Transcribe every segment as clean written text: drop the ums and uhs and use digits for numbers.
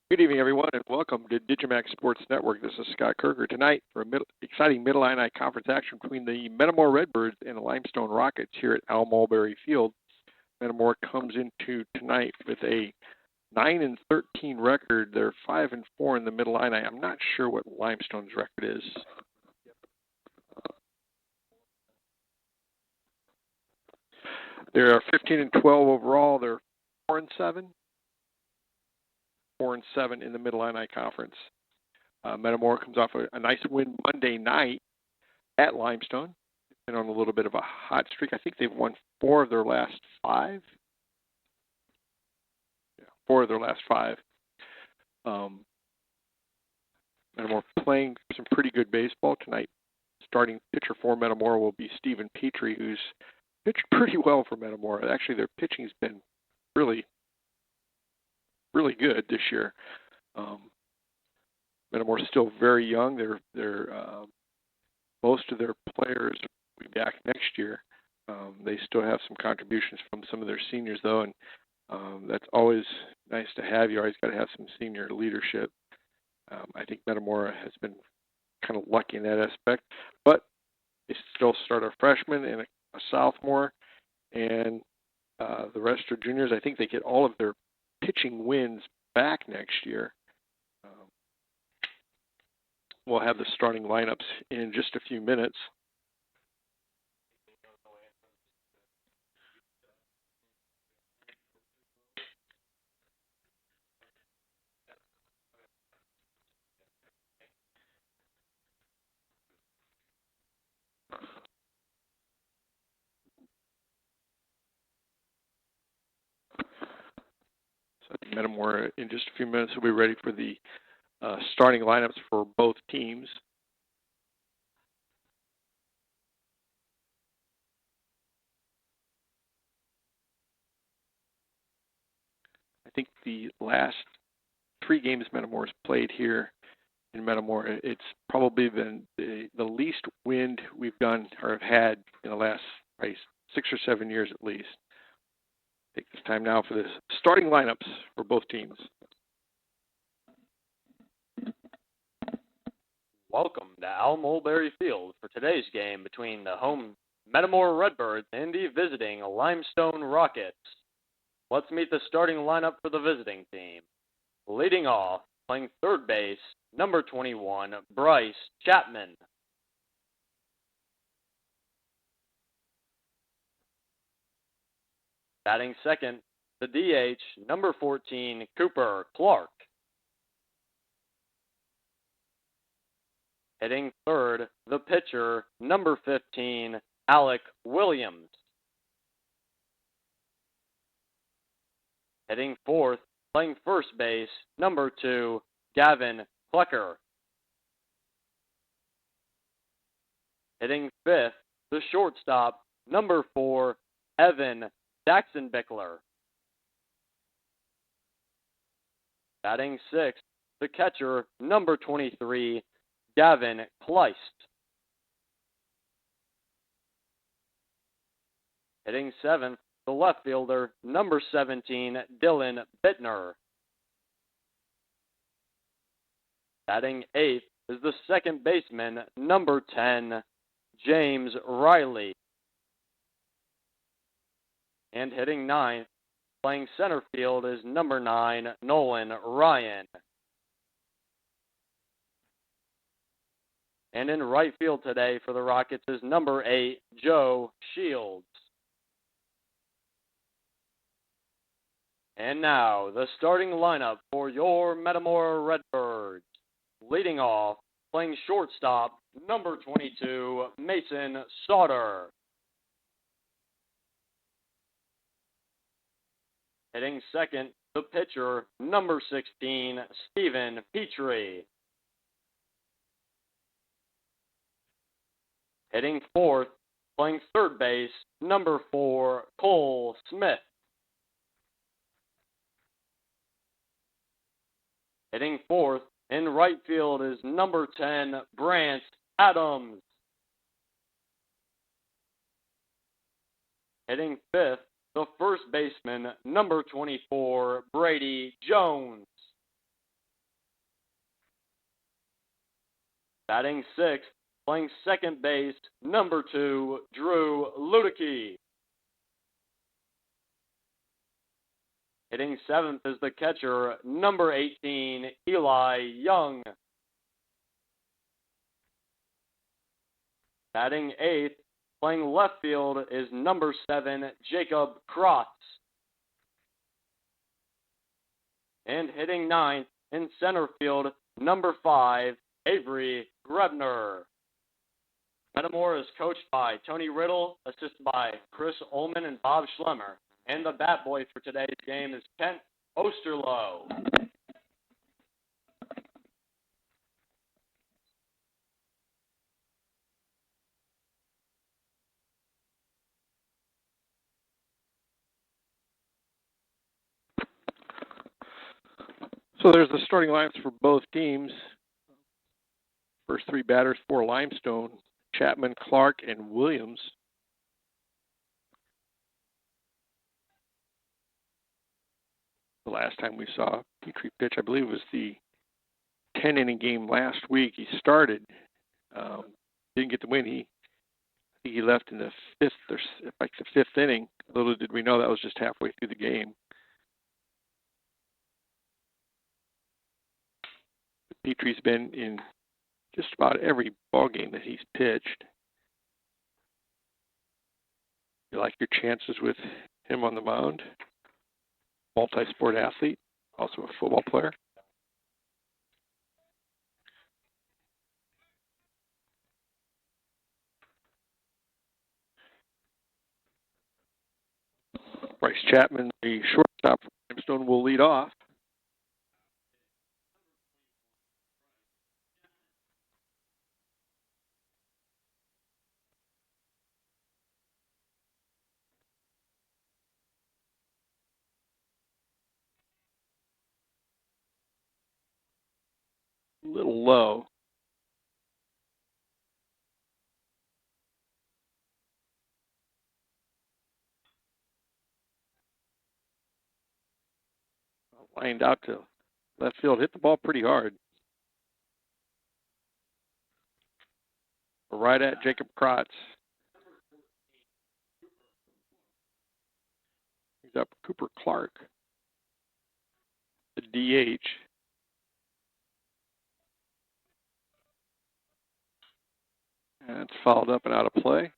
Good evening, everyone, and welcome to digiMAX Sports Network. This is Scott Kirker. Tonight for exciting Mid-Illini conference action between the Metamora Redbirds and the Limestone Rockets here at Al Mulberry Field. Metamora comes into tonight with a 9-13 record. They're 5-4 in the Mid-Illini. I'm not sure what Limestone's record is. They are 15-12 overall. They're 4-7. 4-7 in the Mid-Illini Conference. Metamora comes off a nice win Monday night at Limestone. Been on a little bit of a hot streak. I think they've won 4 of their last 5. Yeah, 4 of their last 5. Metamora playing some pretty good baseball tonight. Starting pitcher for Metamora will be Stephen Petrie, who's pitched pretty well for Metamora. Actually, their pitching's been really good this year. Metamora's still very young. They're most of their players will be back next year. They still have some contributions from some of their seniors, though, and that's always nice to have. You always got to have some senior leadership. I think Metamora has been kind of lucky in that aspect, but they still start a freshman and a sophomore, and the rest are juniors. I think they get all of their pitching wins back next year. We'll have the starting lineups in just a few minutes. So Metamora, in just a few minutes, will be ready for the starting lineups for both teams. I think the last 3 games Metamora's played here in Metamora, it's probably been the least wind we've done or have had in the last 6 or 7 years at least. Take this time now for the starting lineups for both teams. Welcome to Al Mulberry Field for today's game between the home Metamora Redbirds and the visiting Limestone Rockets. Let's meet the starting lineup for the visiting team. Leading off, playing third base, number 21, Bryce Chapman. Batting second, the DH, number 14, Cooper Clark. Hitting third, the pitcher, number 15, Alec Williams. Hitting fourth, playing first base, number 2, Gavin Klecker. Hitting fifth, the shortstop, number 4, Evan Daxenbickler. Batting sixth, the catcher, number 23, Gavin Kleist. Hitting seventh, the left fielder, number 17, Dylan Bittner. Batting eighth is the second baseman, number 10, James Riley. And hitting ninth, playing center field, is number 9, Nolan Ryan. And in right field today for the Rockets is number 8, Joe Shields. And now, the starting lineup for your Metamora Redbirds. Leading off, playing shortstop, number 22, Mason Sauter. Hitting second, the pitcher, number 16, Stephen Petrie. Hitting fourth, playing third base, number 4, Cole Smith. Hitting fourth, in right field is number 10, Brant Adams. Hitting fifth, the first baseman, number 24, Brady Jones. Batting sixth, playing second base, number 2, Drew Ludicky. Hitting seventh is the catcher, number 18, Eli Young. Batting eighth, playing left field is number 7, Jacob Krotz. And hitting ninth in center field, number 5, Avery Grebner. Metamora is coached by Tony Riddle, assisted by Chris Ullman and Bob Schlemmer. And the bat boy for today's game is Kent Osterloh. So there's the starting lineups for both teams. First three batters for Limestone, Chapman, Clark, and Williams. The last time we saw Petrie pitch, I believe, was the 10-inning game last week. He started, didn't get the win. I think he left in the fifth inning. Little did we know that was just halfway through the game. Petrie's been in just about every ball game that he's pitched. You like your chances with him on the mound? Multi-sport athlete, also a football player. Bryce Chapman, the shortstop for Limestone, will lead off. A little low. Lined out to left field, hit the ball pretty hard. Right at Jacob Krotz. He's up Cooper Clark, the DH. And it's fouled up and out of play.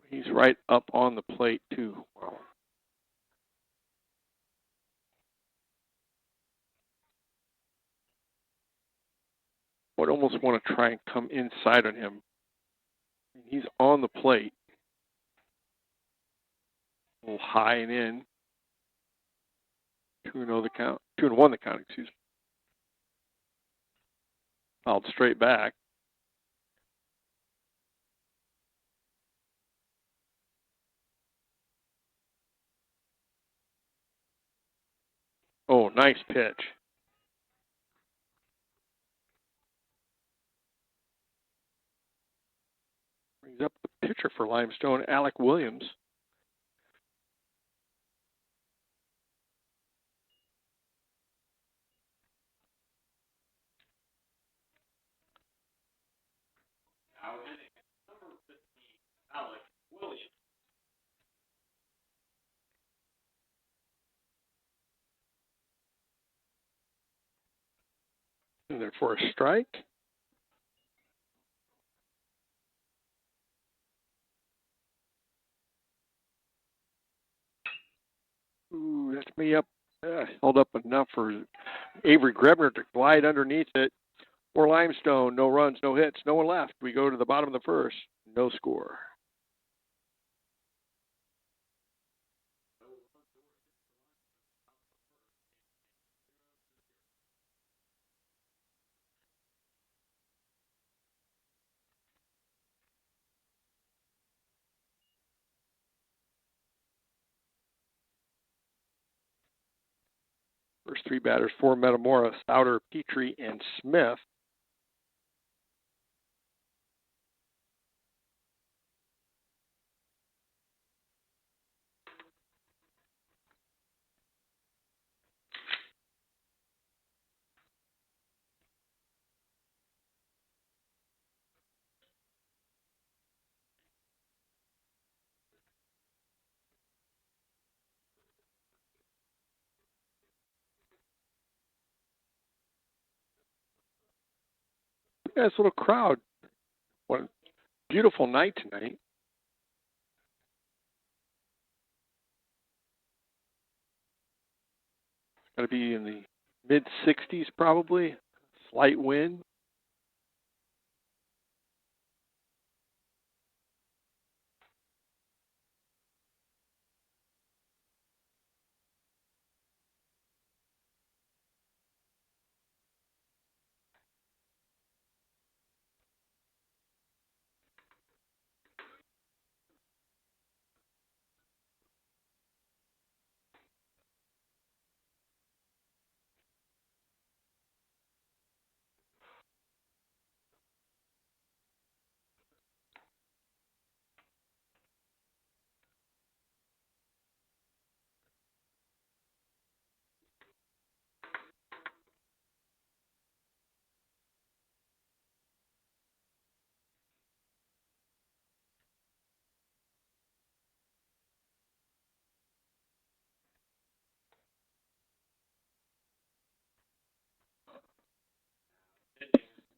He's right up on the plate, too. Wow. Would almost want to try and come inside on him. He's on the plate. A little high and in. 2-0 the count. 2-1 the count, excuse me. Fouled straight back. Oh, nice pitch. Brings up the pitcher for Limestone, Alec Williams. Now hitting number 15, Alec Williams. And there for a strike. Ooh, that's me up. Held up enough for Avery Grebner to glide underneath it. For Limestone, no runs, no hits, no one left. We go to the bottom of the first. No score. First three batters for Metamora, Stouter, Petrie, and Smith. Nice little crowd. What a beautiful night tonight. Got to be in the mid-60s probably. Slight wind.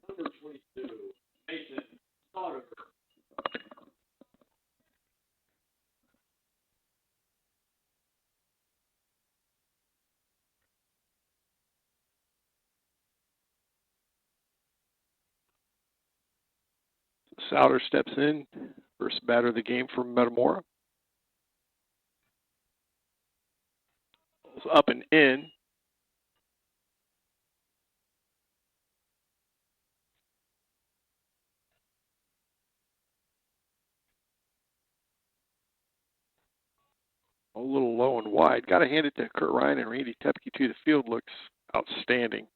Number 22, Mason Sauter. Souter steps in. First batter of the game for Metamora. Up and in. A little low and wide. Got to hand it to Kurt Ryan and Randy Tepke too. The field looks outstanding.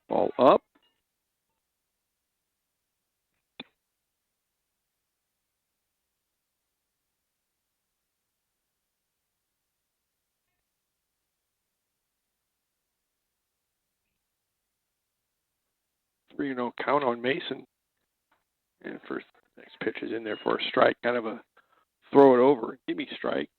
Ball up. Three and 0 count on Mason. And first next pitch is in there for a strike. Kind of a throw it over. Give me strike.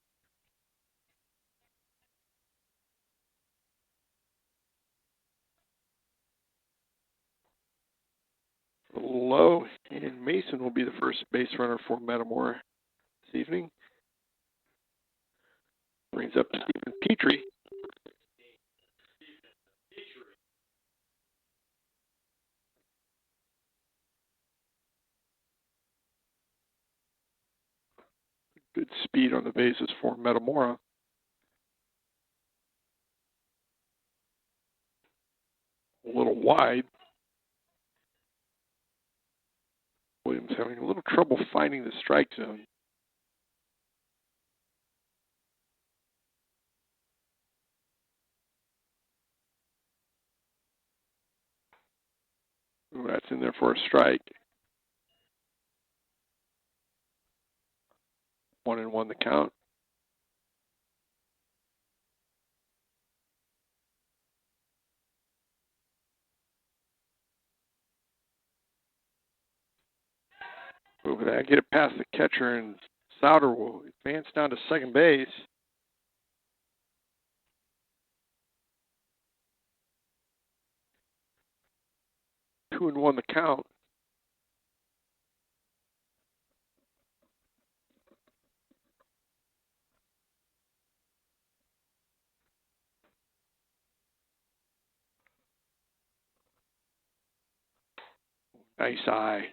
A little low, and Mason will be the first base runner for Metamora this evening. Brings up Stephen Petrie. Good speed on the bases for Metamora. A little wide. Williams having a little trouble finding the strike zone. Ooh, that's in there for a strike. 1-1 the count. Over that, get it past the catcher, and Souter will advance down to second base. Two and 1 the count. Nice eye.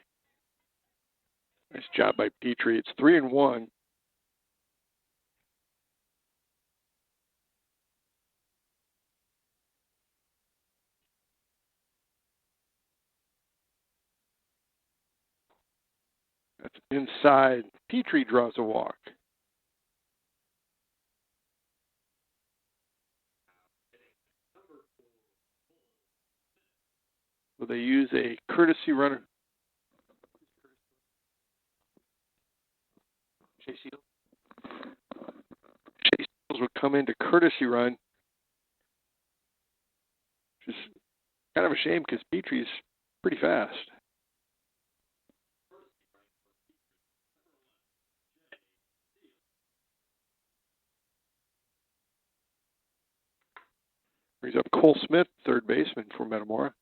Nice job by Petrie. It's 3-1. That's inside. Petrie draws a walk. So they use a courtesy runner. Chase Seals would come in to courtesy run. Which is kind of a shame because Petrie's pretty fast. Brings up Cole Smith, third baseman for Metamora.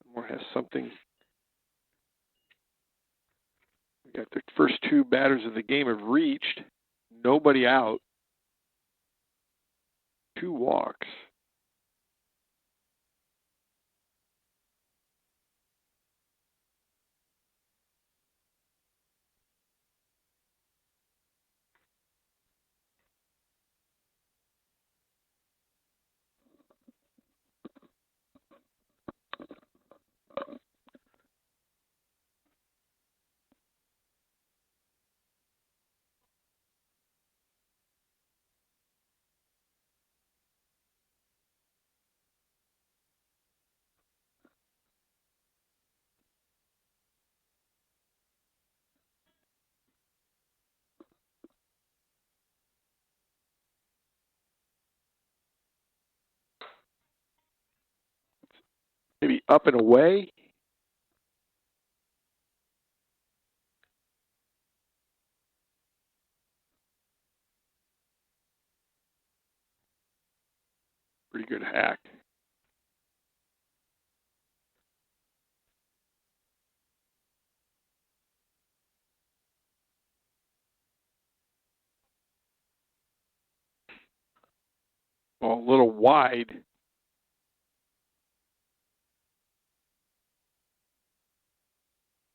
Metamora has something. We got the first two batters of the game have reached. Nobody out. 2 walks. Maybe up and away. Pretty good hack. Well, a little wide.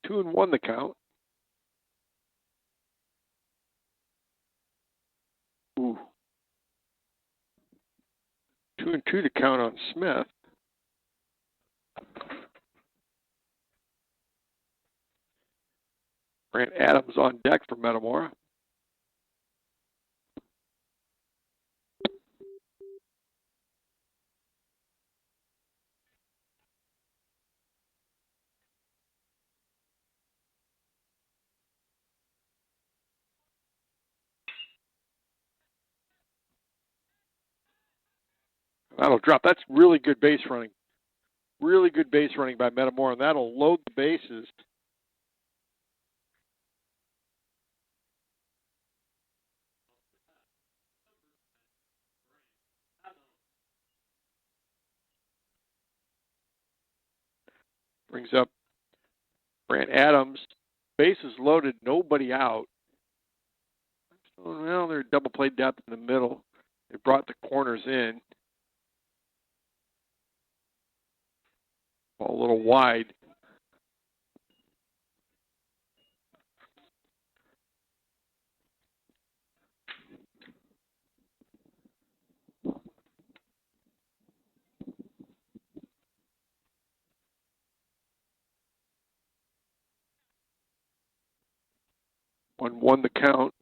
2-1 the count. Ooh. 2-2 to count on Smith. Grant Adams on deck for Metamora. That'll drop. That's really good base running. Really good base running by Metamora, and that'll load the bases. Brings up Grant Adams. Bases loaded, nobody out. Well, they're double play depth in the middle. They brought the corners in. Ball a little wide. Won the count.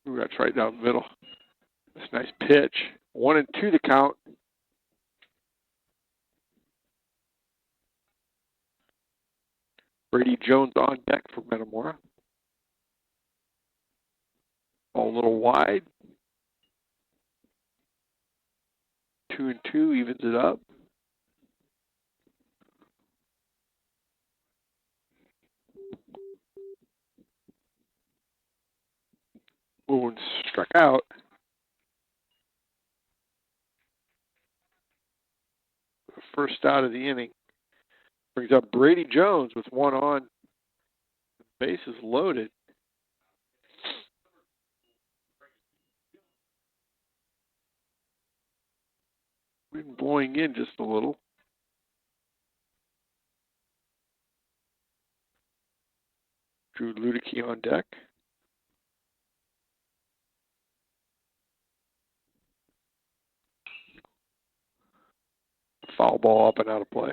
Ooh, that's right down the middle. That's a nice pitch. 1-2 the count. Brady Jones on deck for Metamora. Ball a little wide. 2-2 evens it up. Ooh, and struck out. First out of the inning. Brings up Brady Jones with 1 on. Bases loaded. Wind blowing in just a little. Drew Ludicky on deck. Foul ball up and out of play.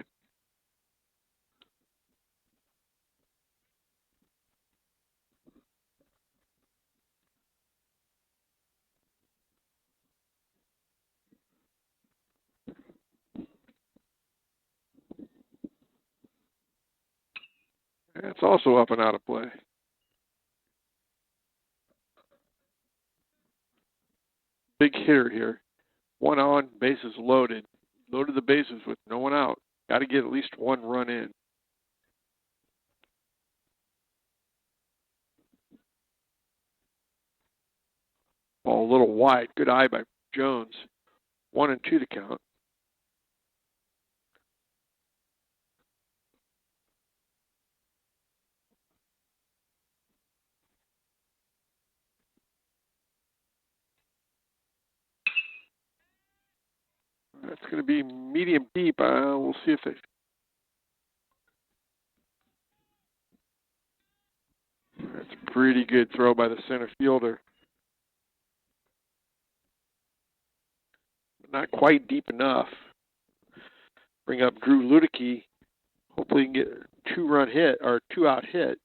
It's also up and out of play. Big hitter here. 1 on, bases loaded. Loaded the bases with no one out. Got to get at least 1 run in. Ball a little wide. Good eye by Jones. 1-2 the count. That's going to be medium deep. We'll see if they. That's a pretty good throw by the center fielder. But not quite deep enough. Bring up Drew Ludicky. Hopefully he can get a 2-run hit or 2-out hit.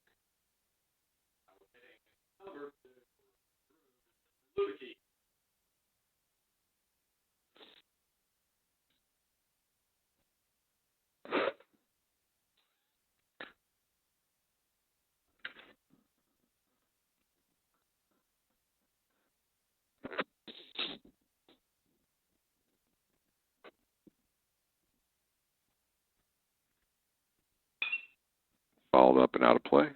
Fouled up and out of play.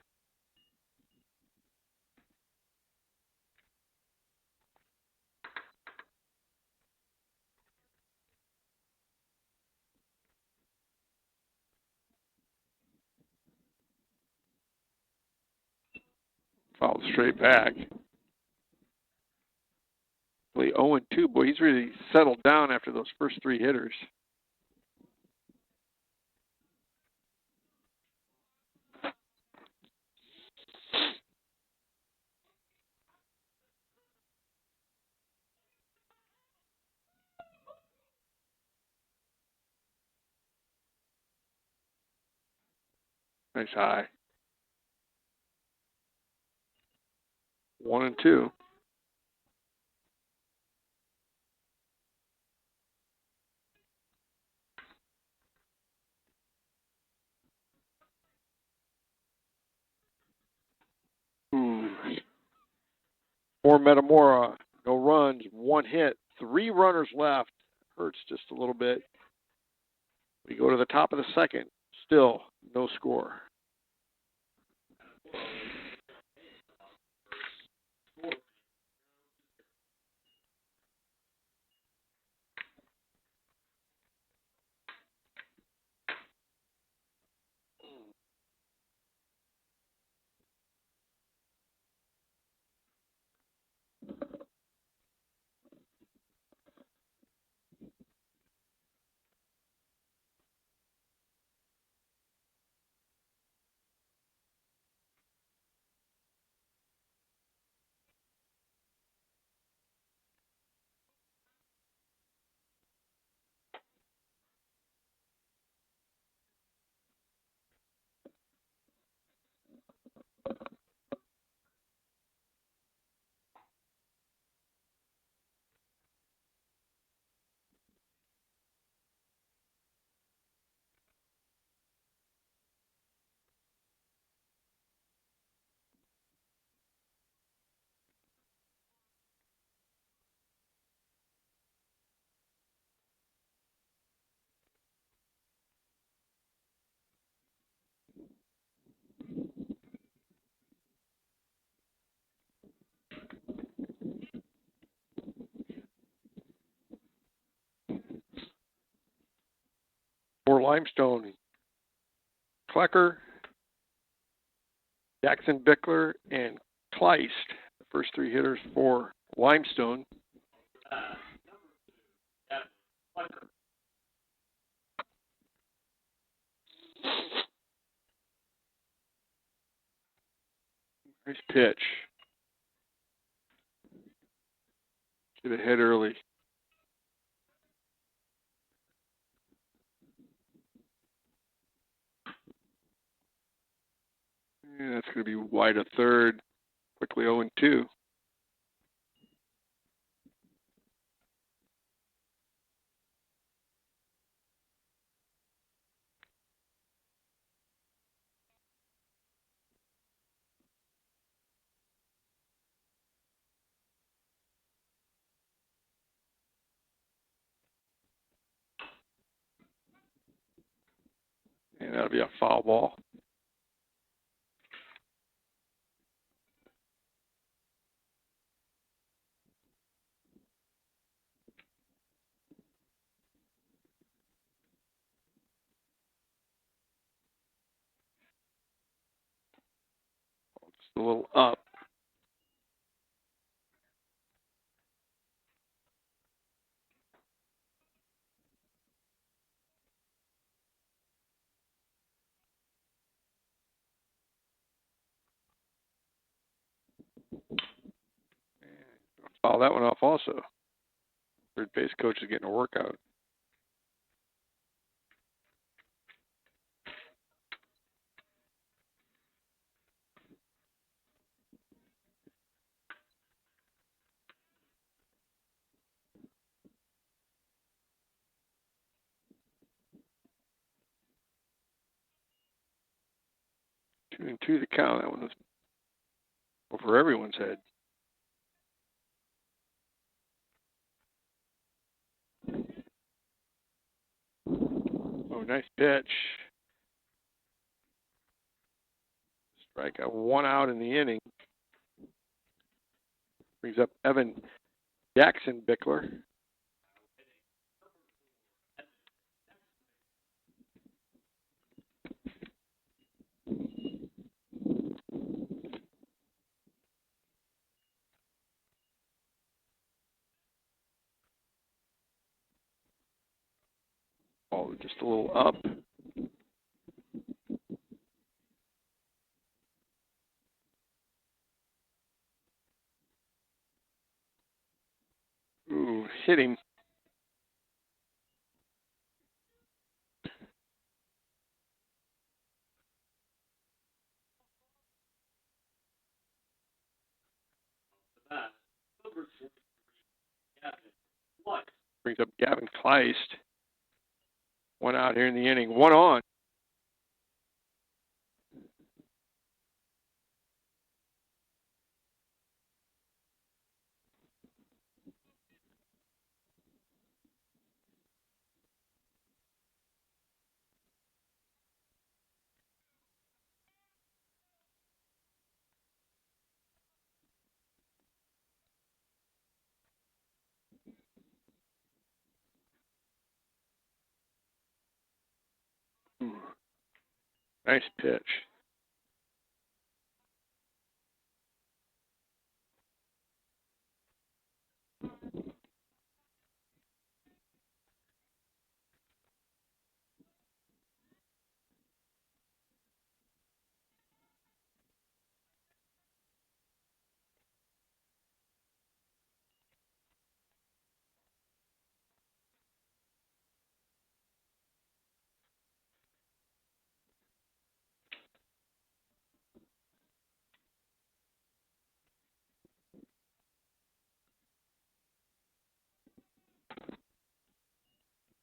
Fouled straight back. 0-2. Boy, he's really settled down after those first 3 hitters. Nice high. 1-2. For Metamora, no runs, 1 hit, 3 runners left. Hurts just a little bit. We go to the top of the second. Still no score. For Limestone, Klecker, Jackson Bickler, and Kleist, the first 3 hitters for Limestone. Nice pitch. Get ahead early. Yeah, that's going to be wide of third. Quickly 0-2. And that'll be a foul ball. a little up. Foul that one off also. Third base coach is getting a workout. Two and two the count. That one was over everyone's head. Oh, nice pitch. Strikeout, 1 out in the inning. Brings up Evan Jackson Bickler. Ball just a little up. Ooh, hit him. Brings up Gavin Kleist. 1 out here in the inning. 1 on. Ooh, nice pitch.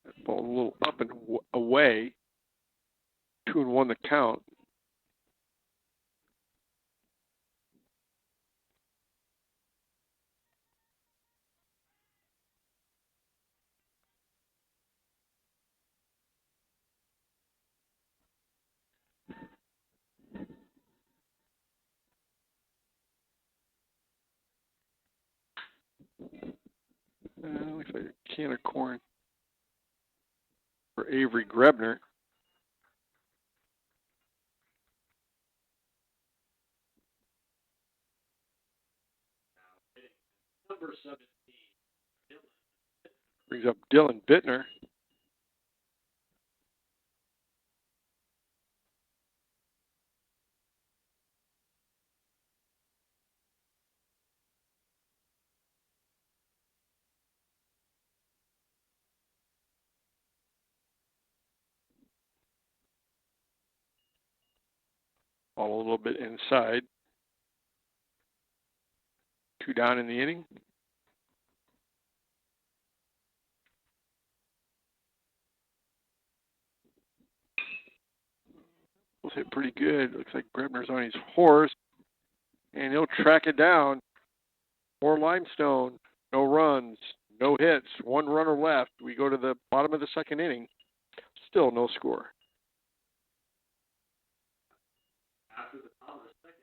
That ball a little up and away. 2 and 1 the count. Looks like a can of corn for Avery Grebner. Number 17. Brings up Dylan Bittner. Ball a little bit inside. 2 down in the inning. Was hit pretty good. Looks like Grebner's on his horse. And he'll track it down. For Limestone. No runs. No hits. 1 runner left. We go to the bottom of the 2nd inning. Still no score. After the top of the 2nd.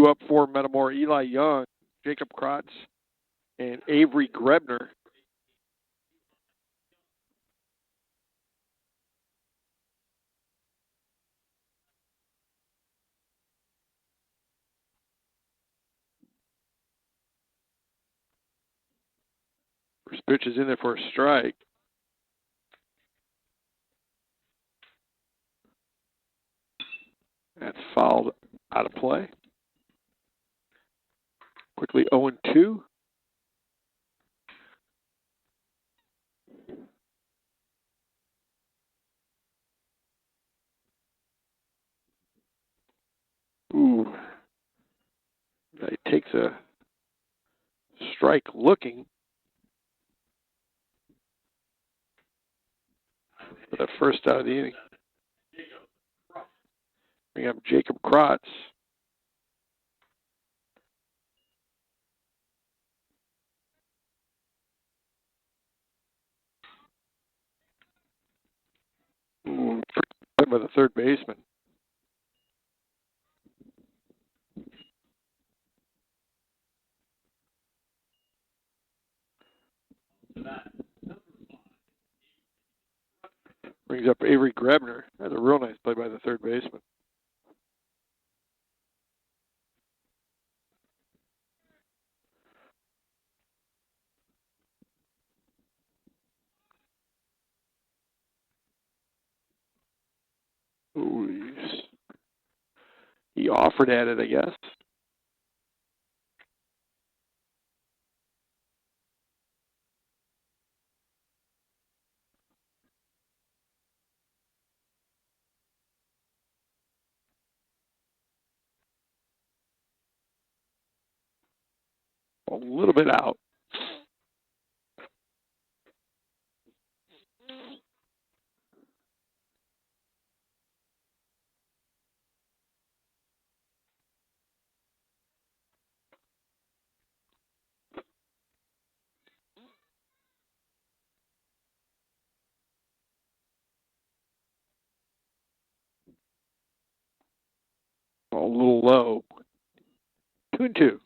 Due up for Metamora, Eli Young, Jacob Krotz, and Avery Grebner. First pitch is in there for a strike. That's fouled out of play. Quickly 0-2. Ooh. He takes a strike looking. For the first out of the inning. Bring up Jacob Krotz. Ooh, by the third baseman. Brings up Avery Grebner. That's a real nice play by the third baseman. Ooh, he offered at it, I guess. A little bit out. A little low. 2-2.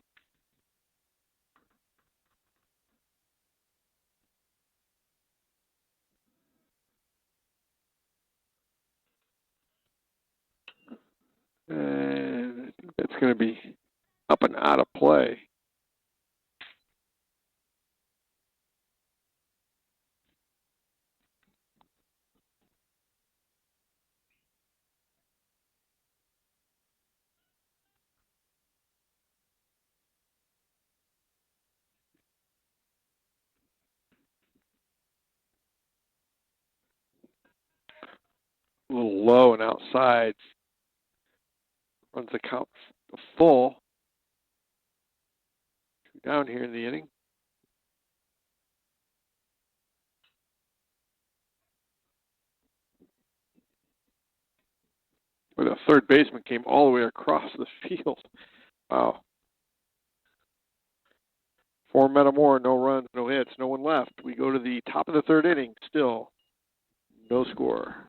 And I think that's going to be up and out of play. A little low and outside. Runs the count full. Down here in the inning. Where the third baseman came all the way across the field. Wow. For Metamora, no runs, no hits, no one left. We go to the top of the third inning. Still no score.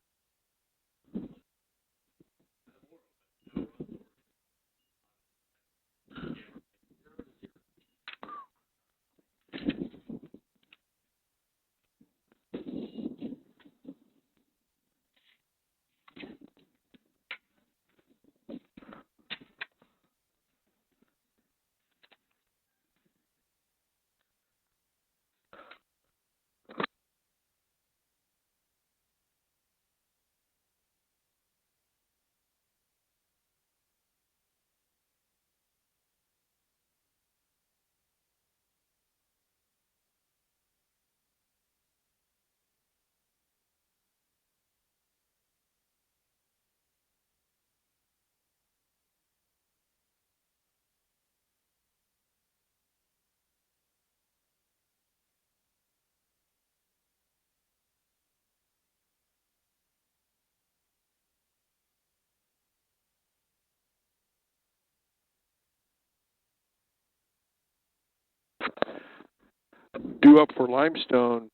Due up for Limestone,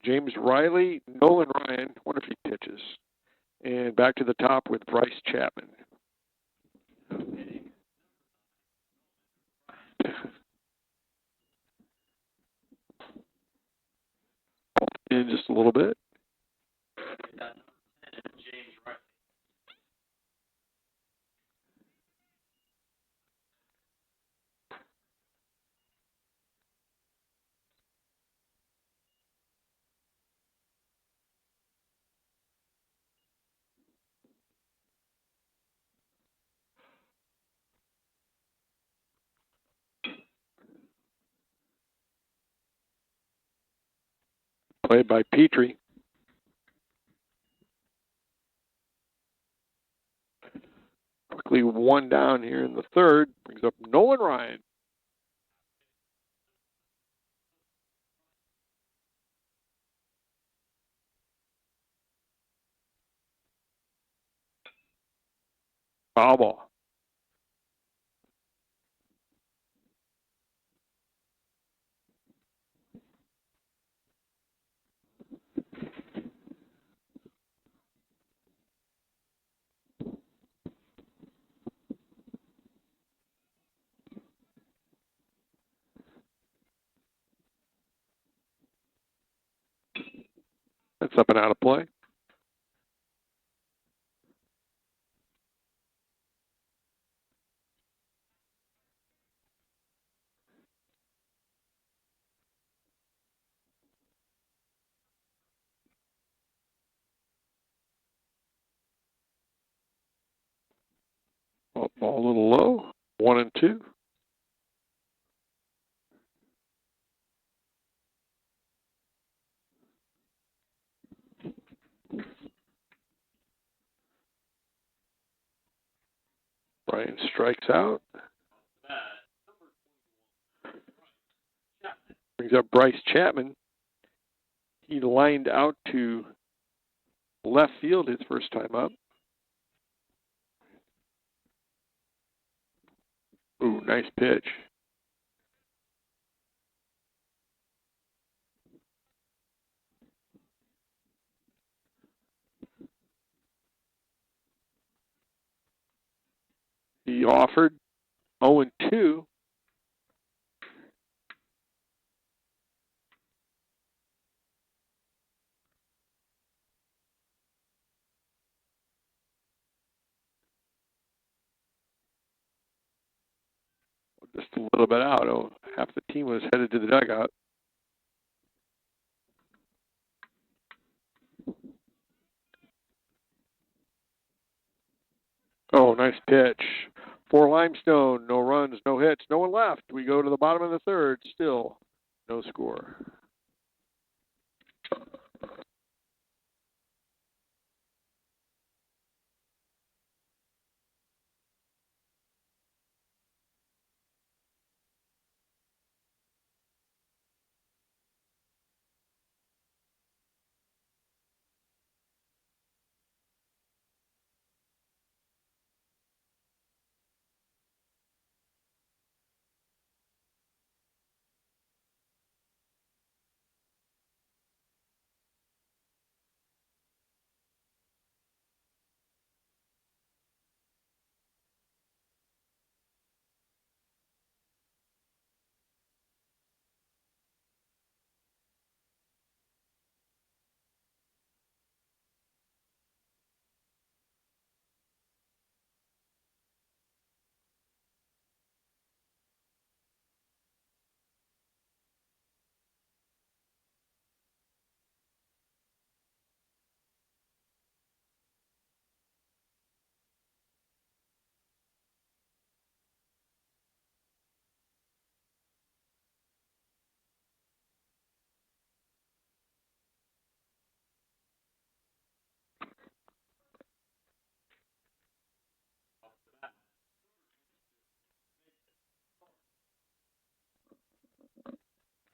James Riley, Nolan Ryan, wonder if he pitches. And back to the top with Bryce Chapman. just a little bit. Played by Petrie. Quickly one down here in the third. Brings up Nolan Ryan. Foul ball. That's up and out of play. Ball a little low. 1-2. Ryan strikes out. Brings up Bryce Chapman. He lined out to left field his first time up. Ooh, nice pitch. He offered 0-2. Just a little bit out. Oh, half the team was headed to the dugout. Oh, nice pitch. For Limestone, no runs, no hits, no one left. We go to the bottom of the third, still no score.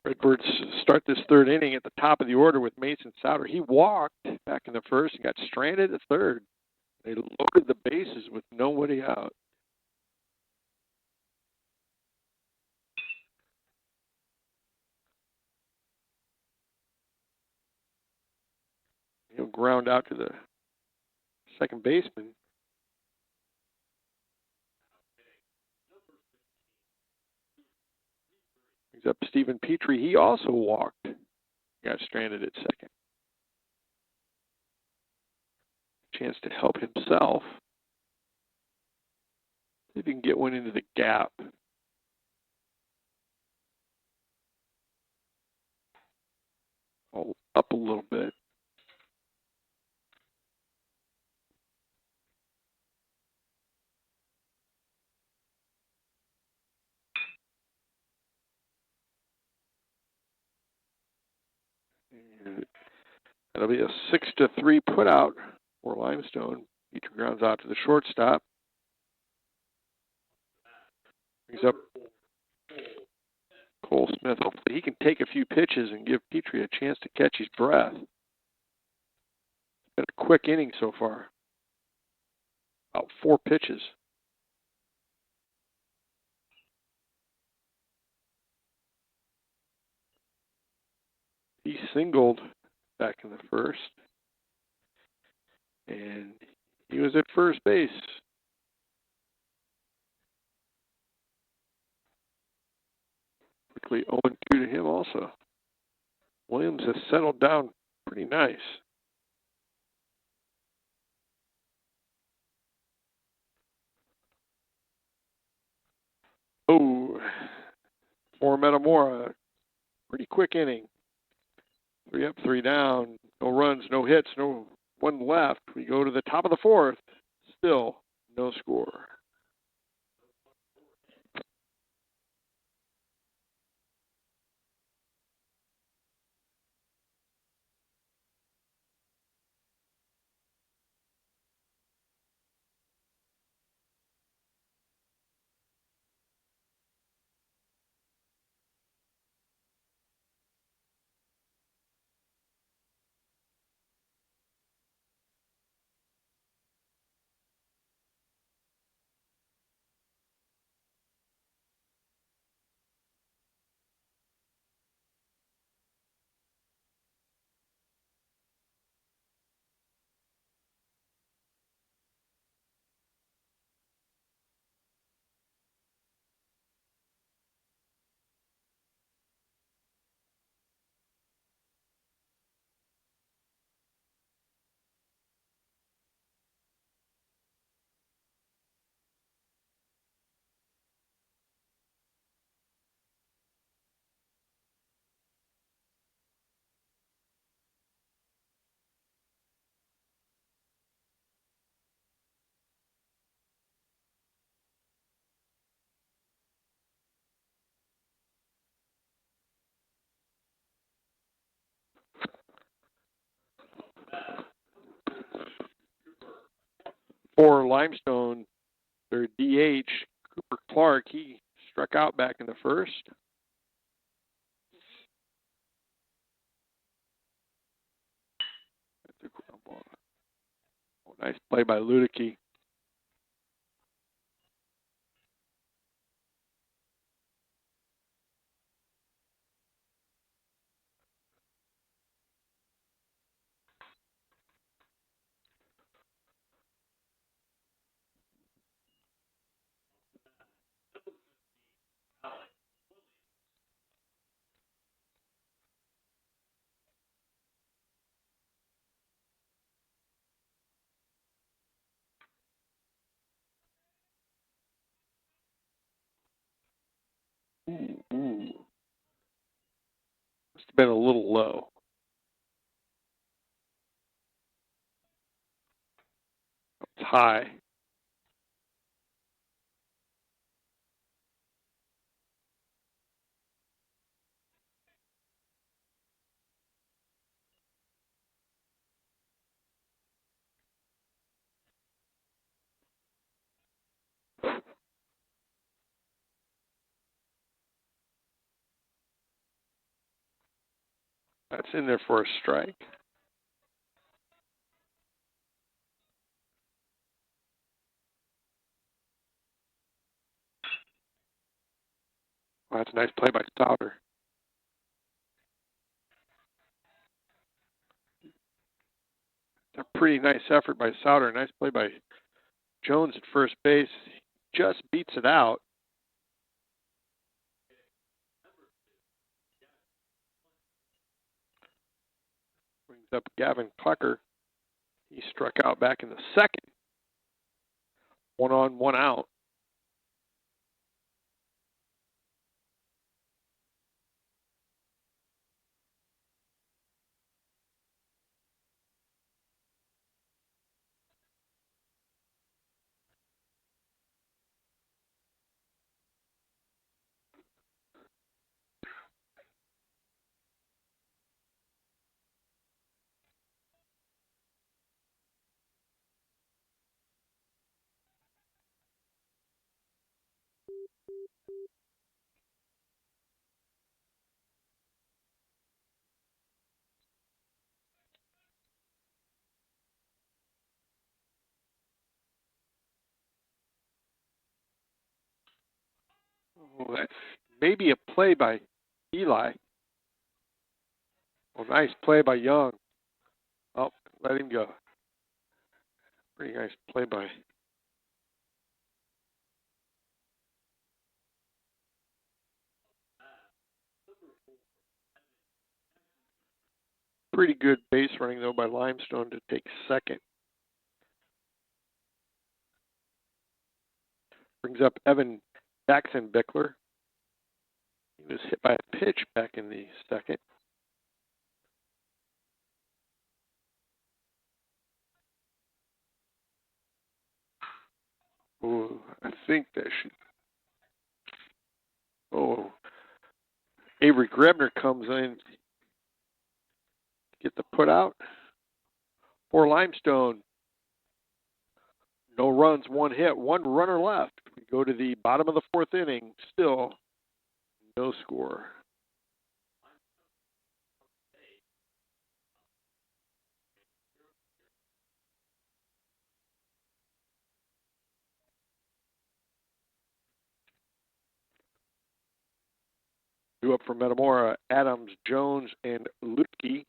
Redbirds start this third inning at the top of the order with Mason Souter. He walked back in the first and got stranded at third. They loaded the bases with nobody out. He'll ground out to the second baseman. Brings up Stephen Petrie. He also walked. Got stranded at second. chance to help himself. See if he can get one into the gap. Oh, up a little bit. And that'll be a 6-3 put out for Limestone. Petrie grounds out to the shortstop. Brings up Cole Smith. Hopefully he can take a few pitches and give Petrie a chance to catch his breath. It's been a quick inning so far. About 4 pitches. He singled back in the first. And he was at first base. Quickly 0-2 to him also. Williams has settled down pretty nice. Oh, for Metamora, pretty quick inning. 3 up, 3 down. No runs, no hits, no one left. We go to the top of the 4th. Still no score. For Limestone, their DH, Cooper Clark, he struck out back in the first. Oh, nice play by Ludicky. Ooh. Must have been a little low. It's high. That's in there for a strike. Well, that's a nice play by Souter. A pretty nice effort by Souter. Nice play by Jones at first base. Just beats it out. Brings up Gavin Clucker. He struck out back in the second. 1 on, 1 out. Oh, that's maybe a play by Eli. Oh, nice play by Young. Oh, let him go. Pretty nice play by. Pretty good base running, though, by Limestone to take second. Brings up Evan Jackson Bickler. He was hit by a pitch back in the second. Oh, I think that should. Oh, Avery Grebner comes in. Get the put out for Limestone. No runs, 1 hit, 1 runner left. We go to the bottom of the 4th inning. Still no score. Due up for Metamora, Adams, Jones, and Lutke.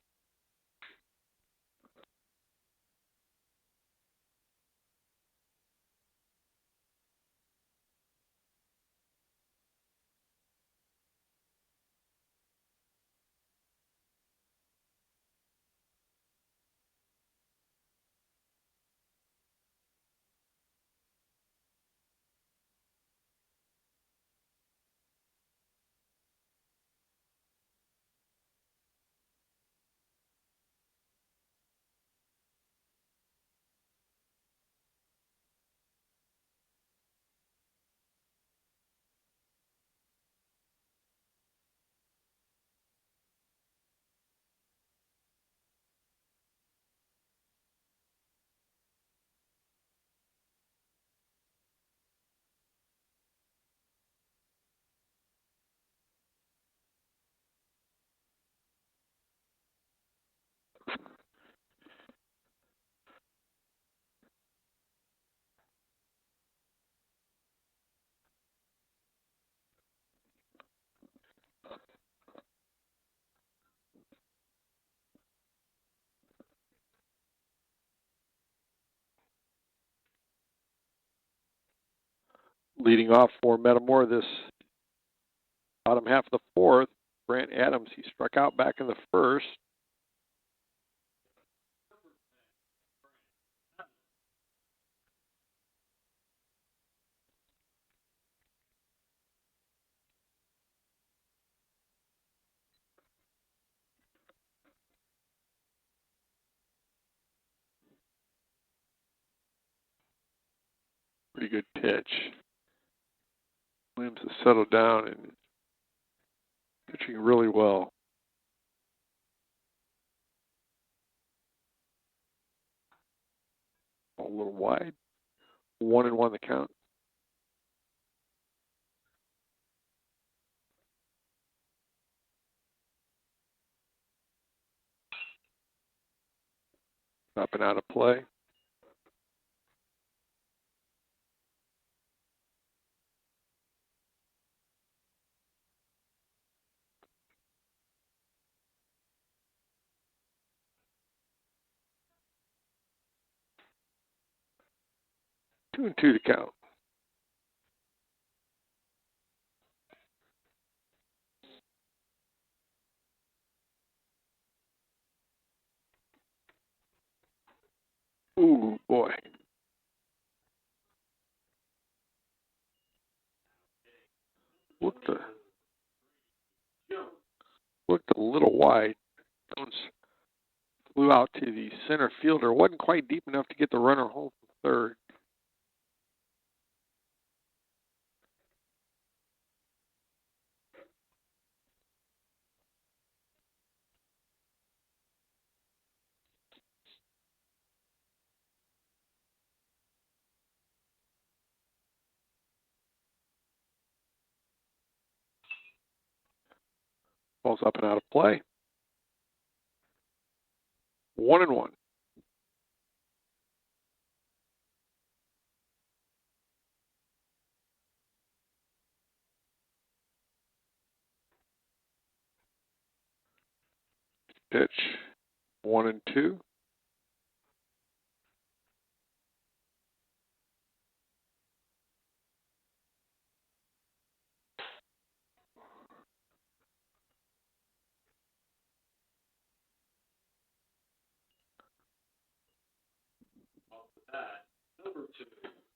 Leading off for Metamora this bottom half of the 4th, Grant Adams. He struck out back in the 1st. Pretty good pitch. Williams has settled down and pitching really well. A little wide. 1-1 the count. Up and out of play. Two and two to count. Ooh, boy. Looked a little wide. Jones flew out to the center fielder. Wasn't quite deep enough to get the runner home from third. Ball's up and out of play. 1-1. Pitch. 1-2.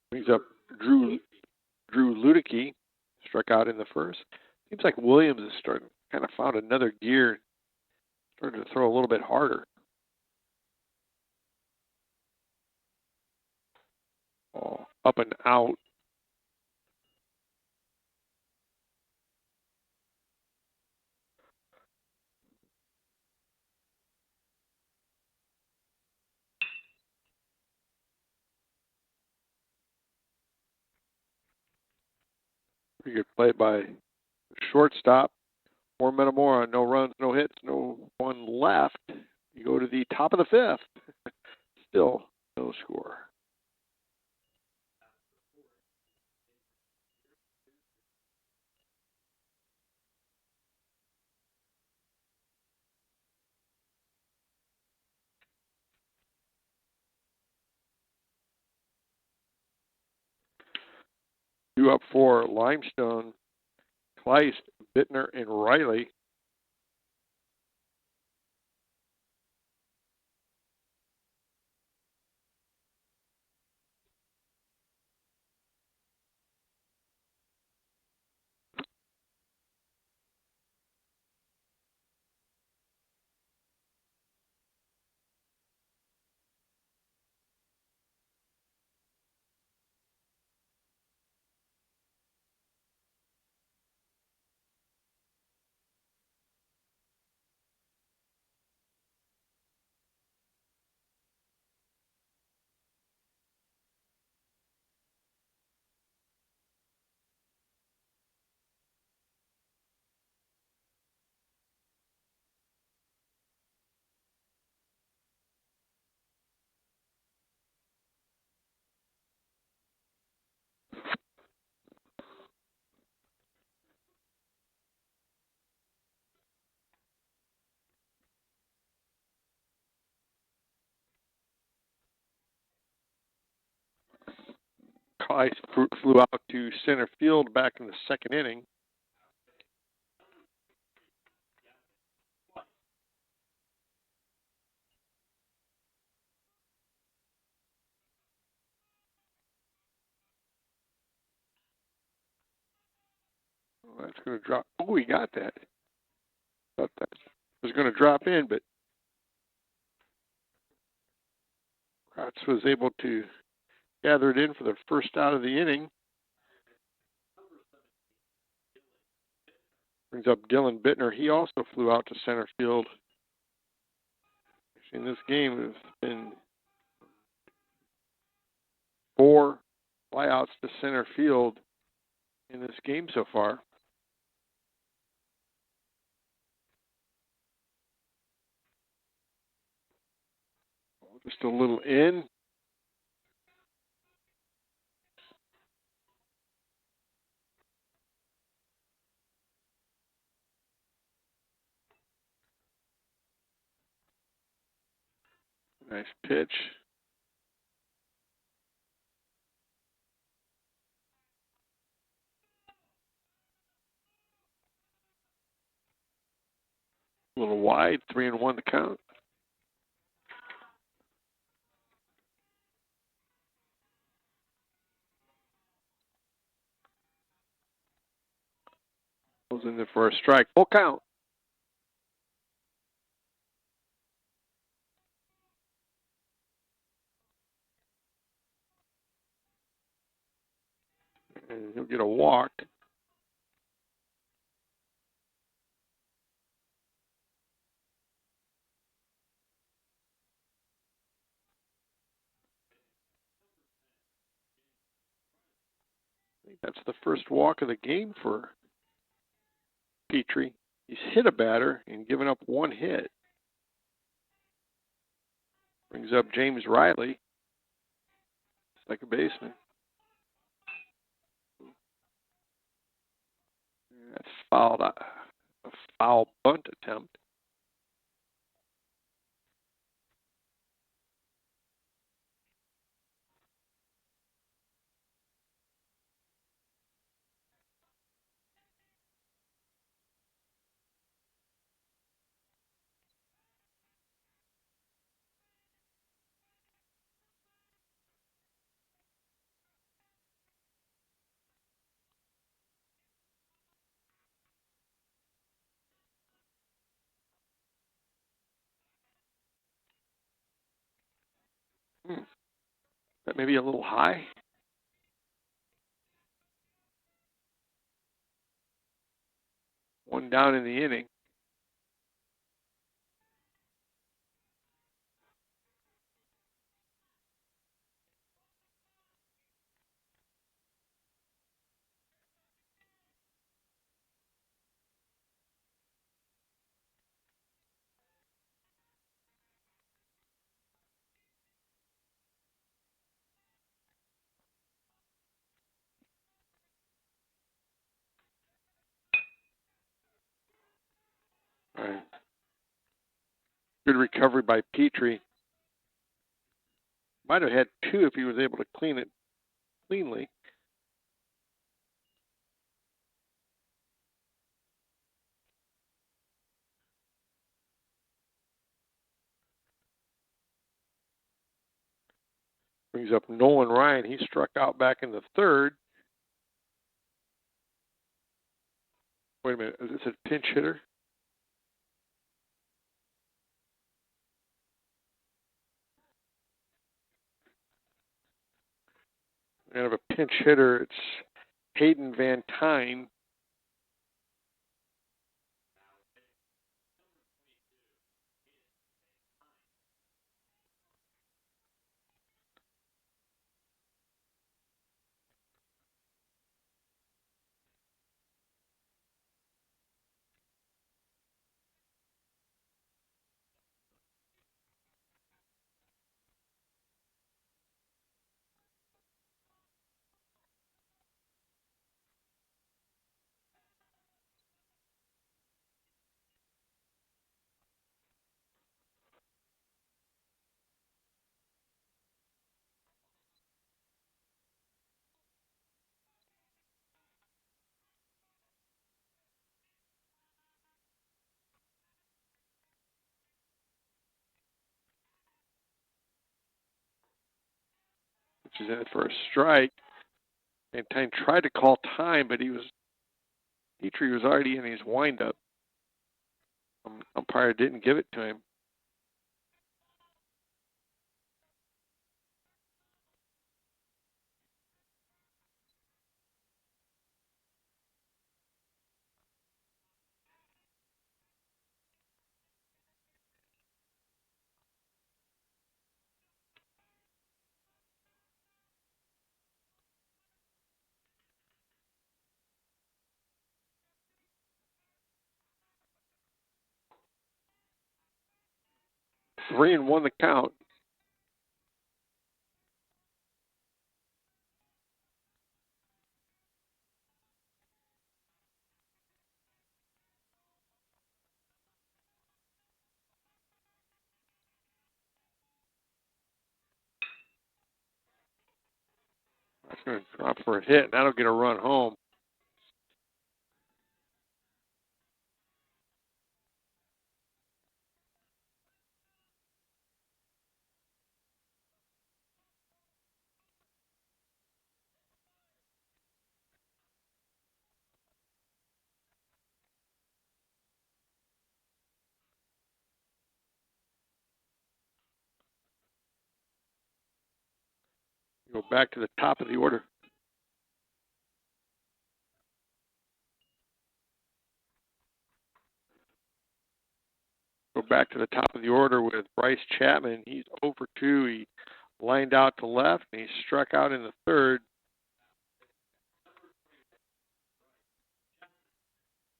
Brings up Drew Ludicky. Struck out in the first. Seems like Williams is kind of found another gear. Starting to throw a little bit harder. Oh, up and out. Pretty good play by shortstop. For Metamora, no runs, no hits, no one left. You go to the top of the fifth. Still no score. Two up for Limestone, Kleist, Bittner, and Riley. Kleist flew out to center field back in the second inning. Oh, that's going to drop. Oh, he got that. Thought that was going to drop in, but Kratz was able to gather it in for the first out of the inning. Brings up Dylan Bittner. He also flew out to center field. In this game, it's been 4 flyouts to center field in this game so far. Just a little in. Nice pitch. A little wide, 3-1 the count. Goes in there for a strike. Full count. And he'll get a walk. I think that's the first walk of the game for Petrie. He's hit a batter and given up one hit. Brings up James Riley, second baseman. That's fouled out. A foul bunt attempt. That may be a little high. One down in the inning. All right. Good recovery by Petrie. Might have had two if he was able to clean it cleanly. Brings up Nolan Ryan. He struck out back in the third. Wait a minute. Is this a pinch hitter? And of a pinch hitter, it's Hayden Van Tyne. Which is in it for a strike. And Tyne tried to call time, but Petrie was already in his windup. Umpire didn't give it to him. Three and one the count. That's going to drop for a hit, and that'll get a run home. Go back to the top of the order. Go back to the top of the order with Bryce Chapman. He's 0 for 2. He lined out to left, and he struck out in the third.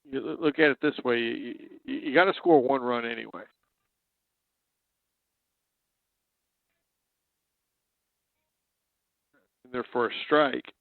You look at it this way. You got to score 1 run anyway. And they're for a strike.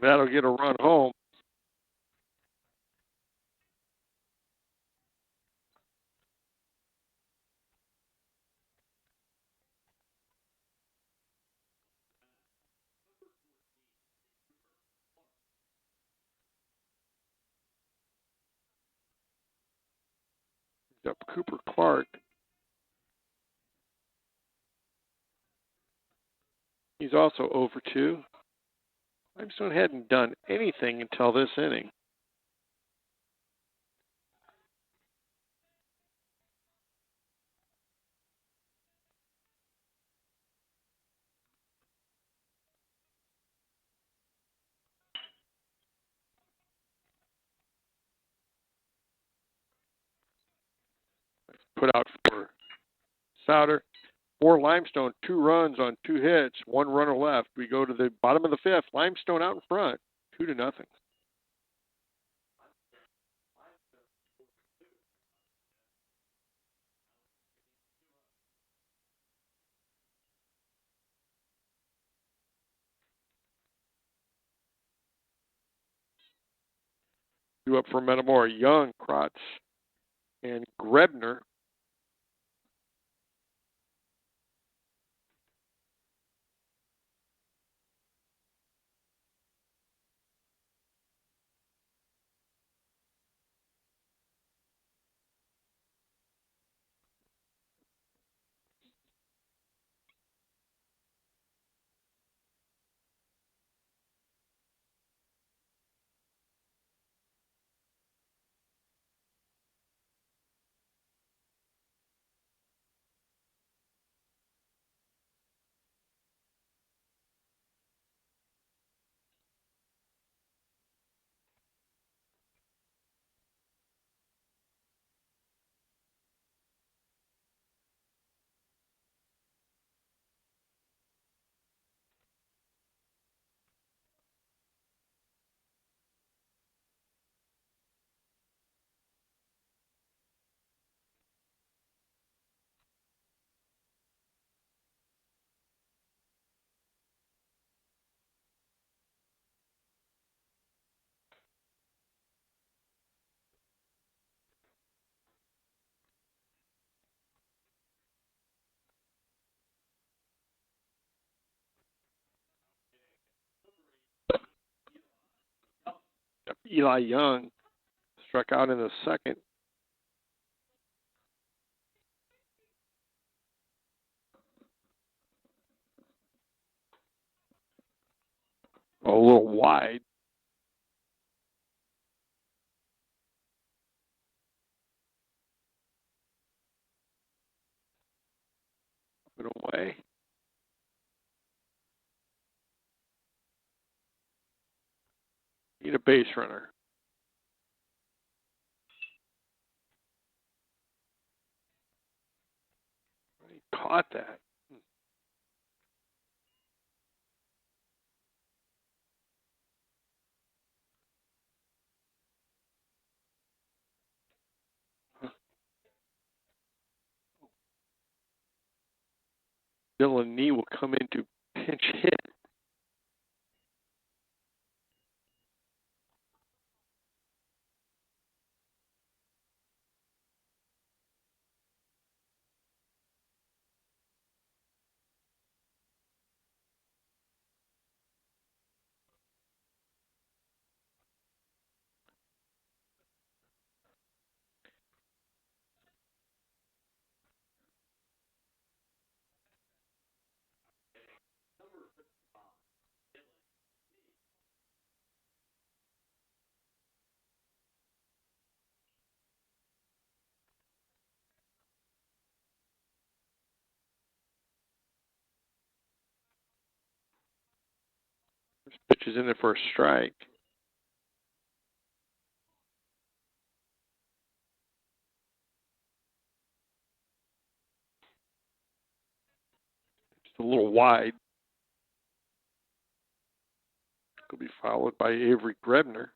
That'll get a run home. Up Cooper Clark. He's also 0 for 2. Limestone hadn't done anything until this inning. Put out for Souter. For Limestone, 2 runs on 2 hits, 1 runner left. We go to the bottom of the 5th. Limestone out in front, 2-0. 2 up for Metamora. Young, Krotz, and Grebner. Eli Young struck out in the 2nd. A little wide. Up and away. Need a base runner. He caught that. Dylan Nee will come in to pinch hit. This pitch is in there for a strike. Just a little wide. Could be followed by Avery Grebner.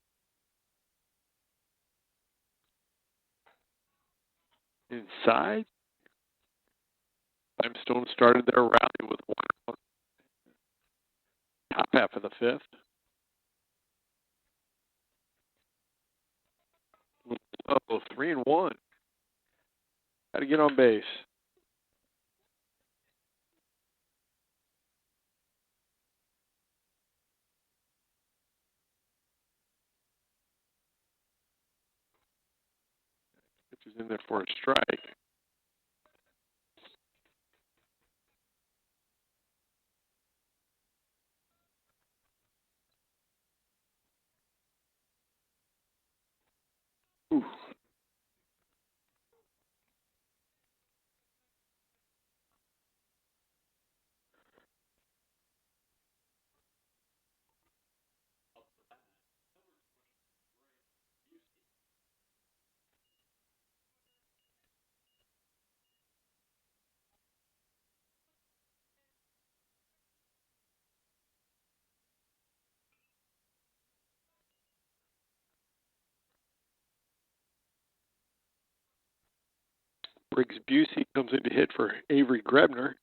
Inside. Limestone started their rally with 1 out. Top half of the 5th. Oh, 3-1. Got to get on base. Pitch is in there for a strike. Ooh. Briggs Busey comes in to hit for Avery Grebner.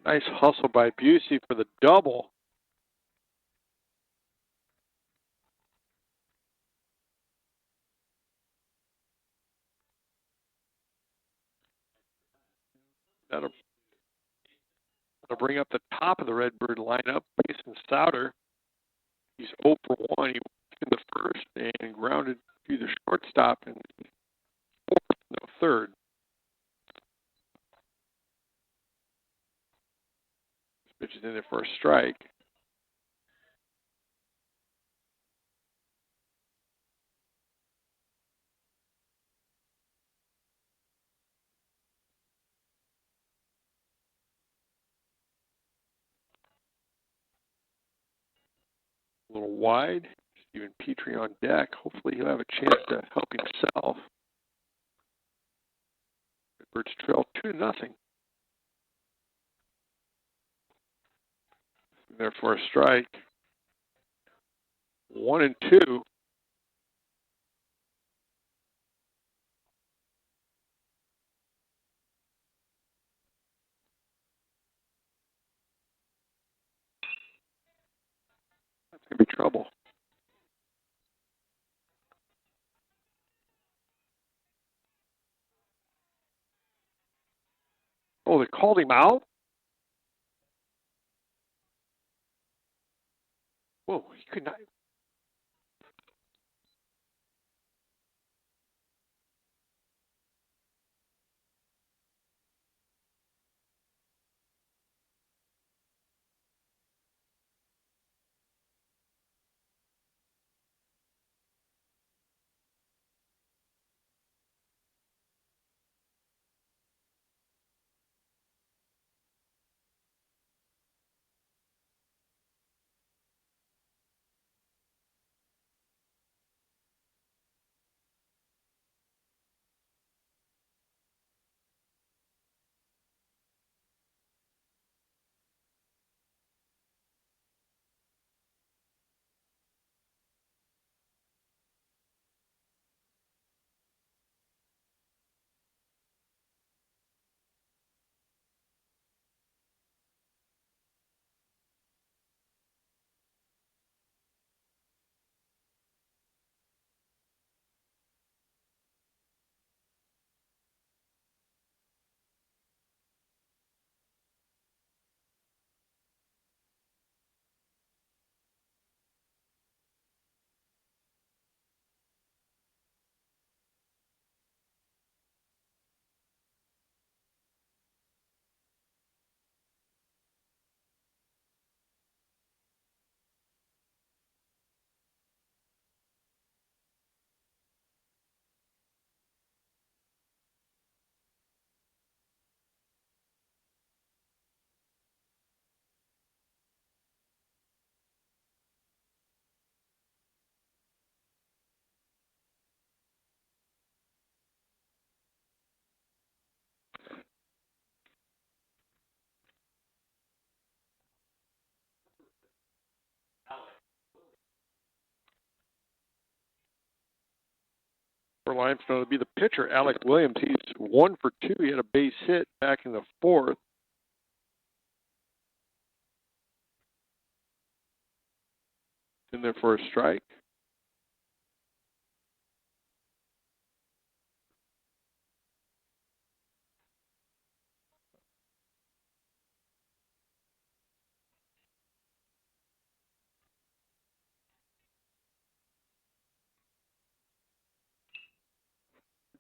Nice hustle by Busey for the double. That'll bring up the top of the Redbird lineup. Mason Souter. He's 0 for 1. He was in the first and grounded to the shortstop in fourth, no, third. This pitch is in there for a strike. A little wide. Stephen Petrie on deck. Hopefully he'll have a chance to help himself. Redbirds trail 2-0. There for a strike. 1-2. That's going to be trouble. Oh, they called him out? Whoa, he could not. for Limestone would be the pitcher, Alec Williams. He's 1 for 2. He had a base hit back in the 4th. In there for a strike.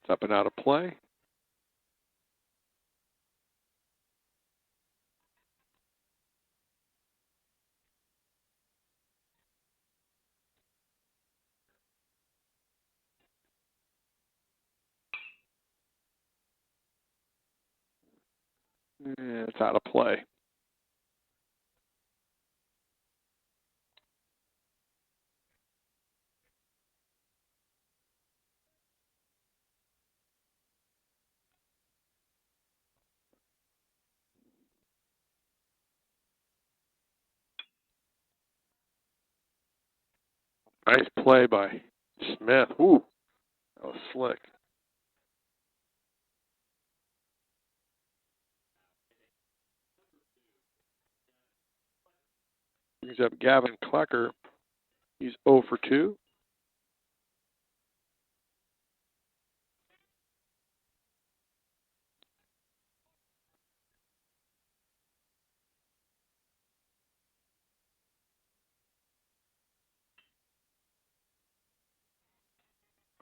It's up and out of play. Yeah, it's out of play. Nice play by Smith. Ooh, that was slick. Brings up Gavin Klecker. He's 0 for 2.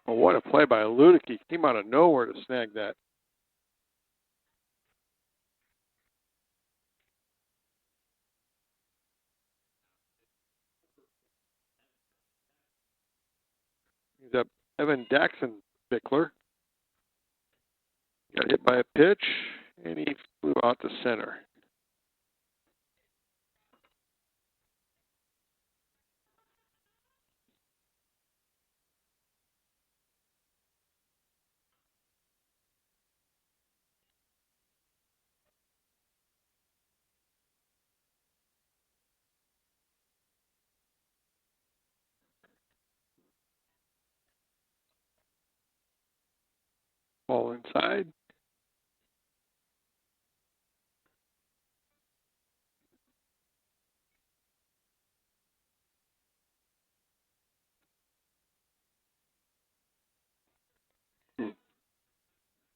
Oh, what a play by Ludick. He came out of nowhere to snag that. He's up Evan Daxon Bickler. Got hit by a pitch, and he flew out to center. Ball inside.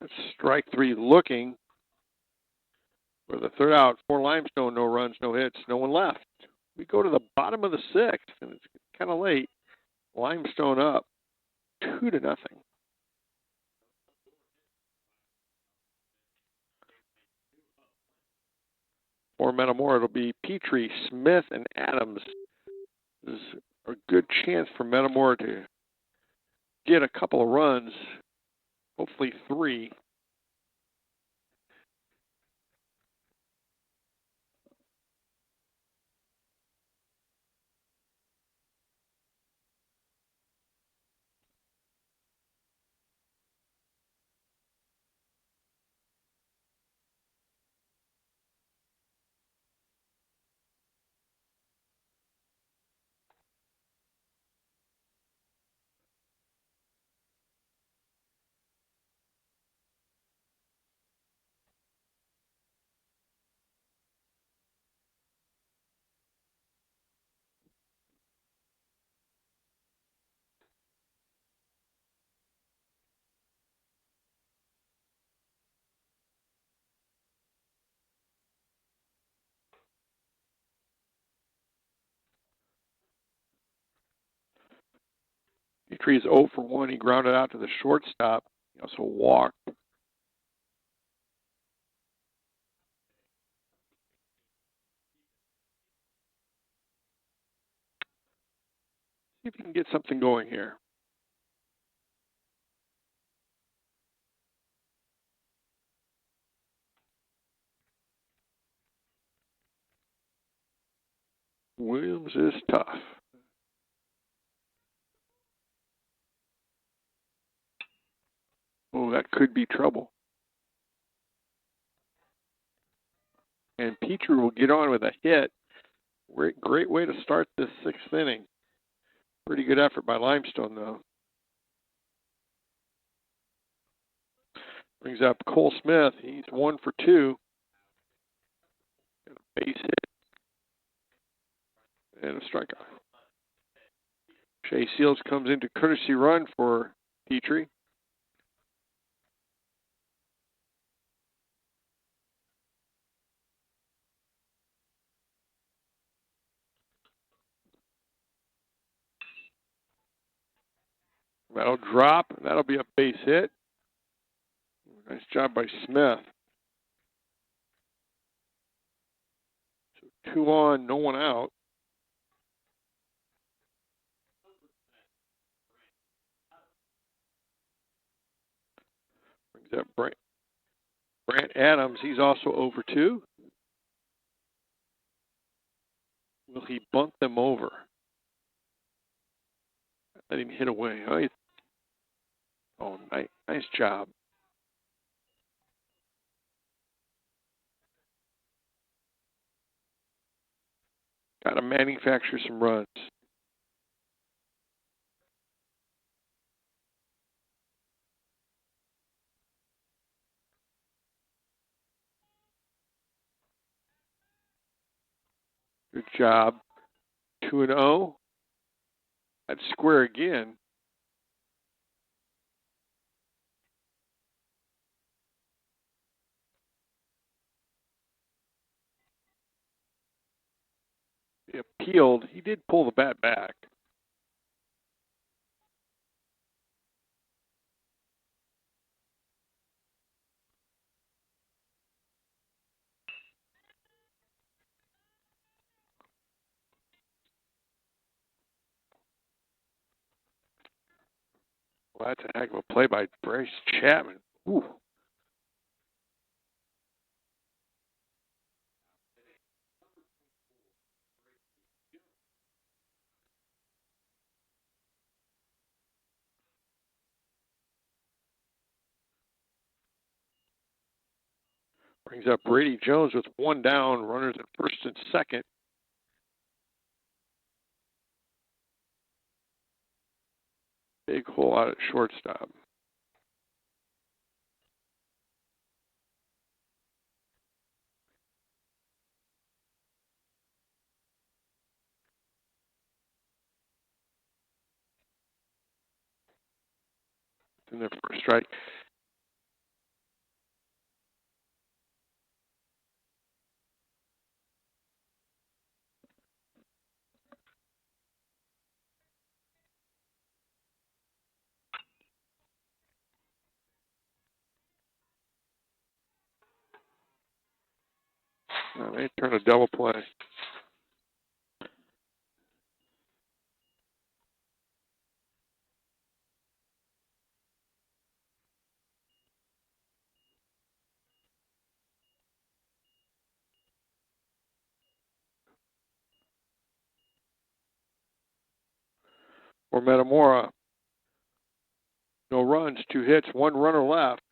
That's strike 3 looking for the 3rd out. 4 Limestone, no runs, no hits, no one left. We go to the bottom of the 6th, and it's kind of late. Limestone up 2-0. For Metamora, it'll be Petrie, Smith, and Adams. This is a good chance for Metamora to get a couple of runs, hopefully 3. Petrie's 0 for 1. He grounded out to the shortstop. He also walked. See if you can get something going here. Williams is tough. Oh, that could be trouble. And Petrie will get on with a hit. Great way to start this 6th inning. Pretty good effort by Limestone, though. Brings up Cole Smith. He's 1 for 2. And a base hit and a strikeout. Shea Seals comes into courtesy run for Petrie. That'll drop. That'll be a base hit. Nice job by Smith. So 2 on, no one out. Brings up Brant Adams. He's also over 2. Will he bunt them over? Let him hit away. Oh, nice job. Got to manufacture some runs. Good job. 2-0. That's square again. He appealed. He did pull the bat back. Well, that's a heck of a play by Bryce Chapman. Ooh. Brings up Brady Jones with 1 down, runners at first and second. Big hole out at shortstop. In their first strike. They turn a double play. For Metamora, no runs, 2 hits, 1 runner left.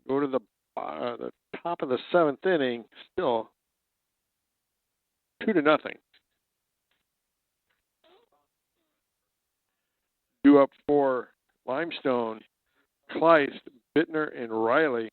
Go to the top of the 7th inning, still 2-0. Due up for Limestone, Kleist, Bittner, and Riley.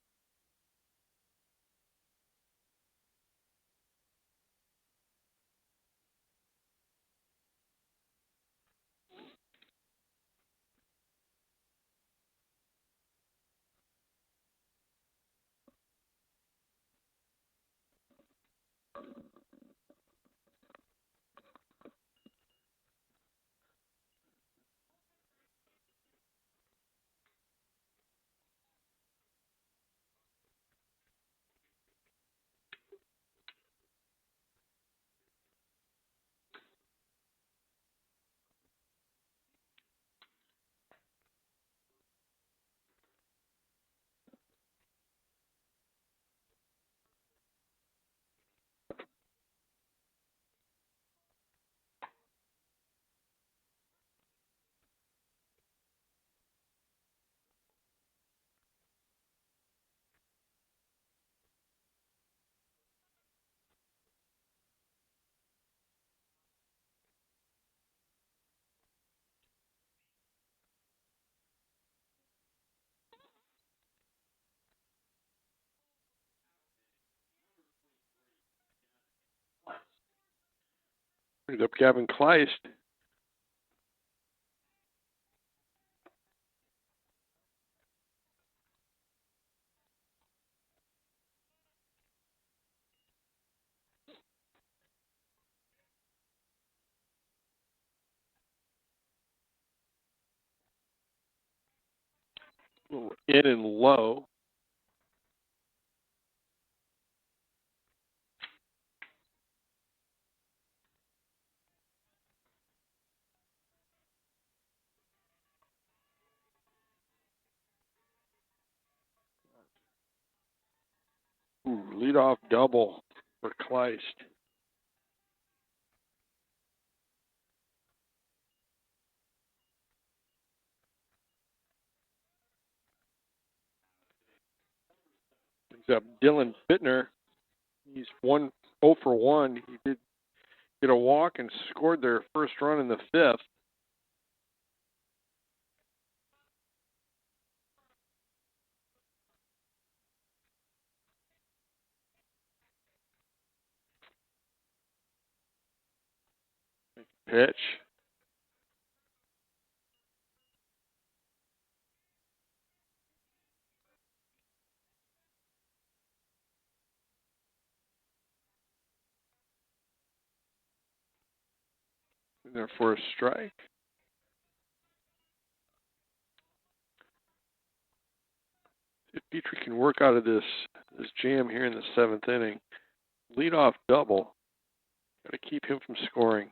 Brings up Gavin Kleist. In and low. Leadoff double for Kleist. Brings up Dylan Bittner. He's 0 for 1. He did get a walk and scored their first run in the 5th. Pitch. In there for a strike. If Petrie can work out of this jam here in the 7th inning, leadoff double. Got to keep him from scoring.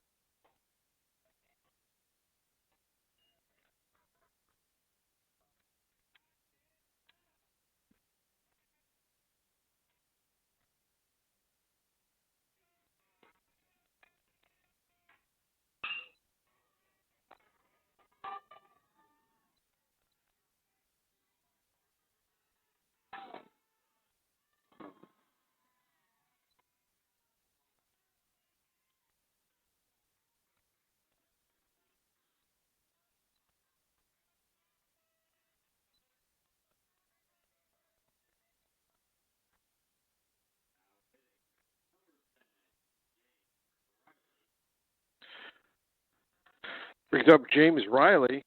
Brings up James Riley.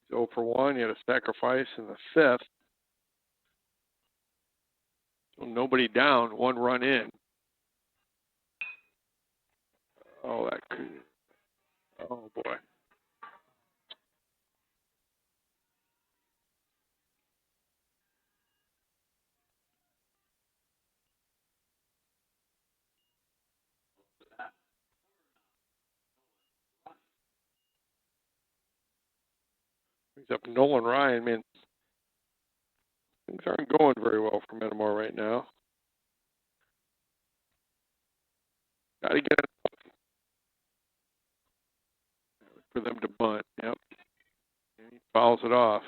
He's 0 for 1. He had a sacrifice in the 5th. So nobody down, 1 run in. Oh, that could. Oh, boy. Brings up Nolan Ryan. Man, things aren't going very well for Metamora right now. Got to get it for them to bunt. Yep. And he fouls it off.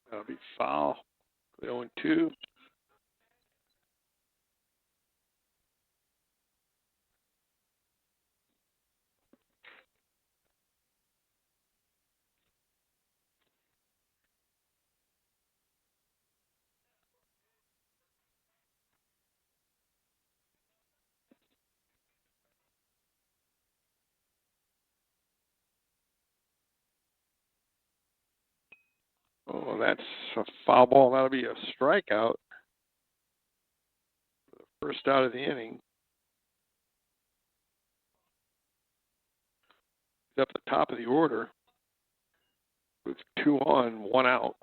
That'll be foul. 0-2. Oh, that's a foul ball. That'll be a strikeout. First out of the inning. He's up the top of the order with 2 on, 1 out.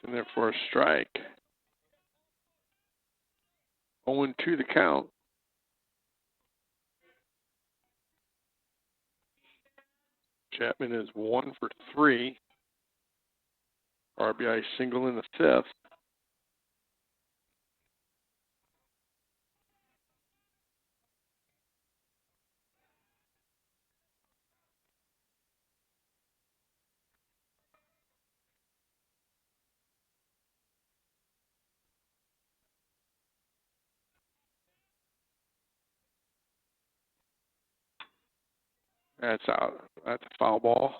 in there for a strike. 0-2 the count. Chapman is 1 for 3. RBI single in the 5th. That's out. That's a foul ball.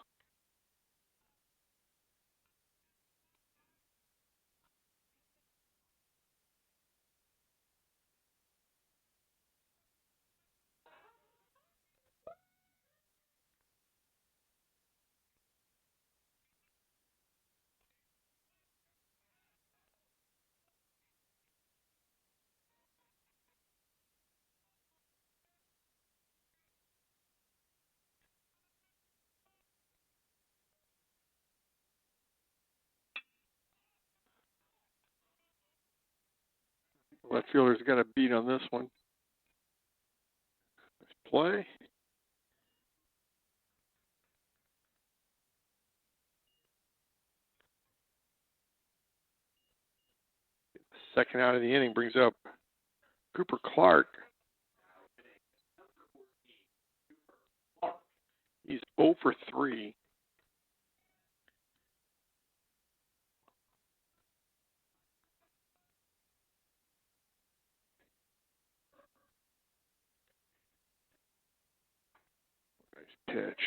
Left fielder's got a beat on this one. Nice play. Second out of the inning brings up Cooper Clark. He's 0 for 3. Nice pitch.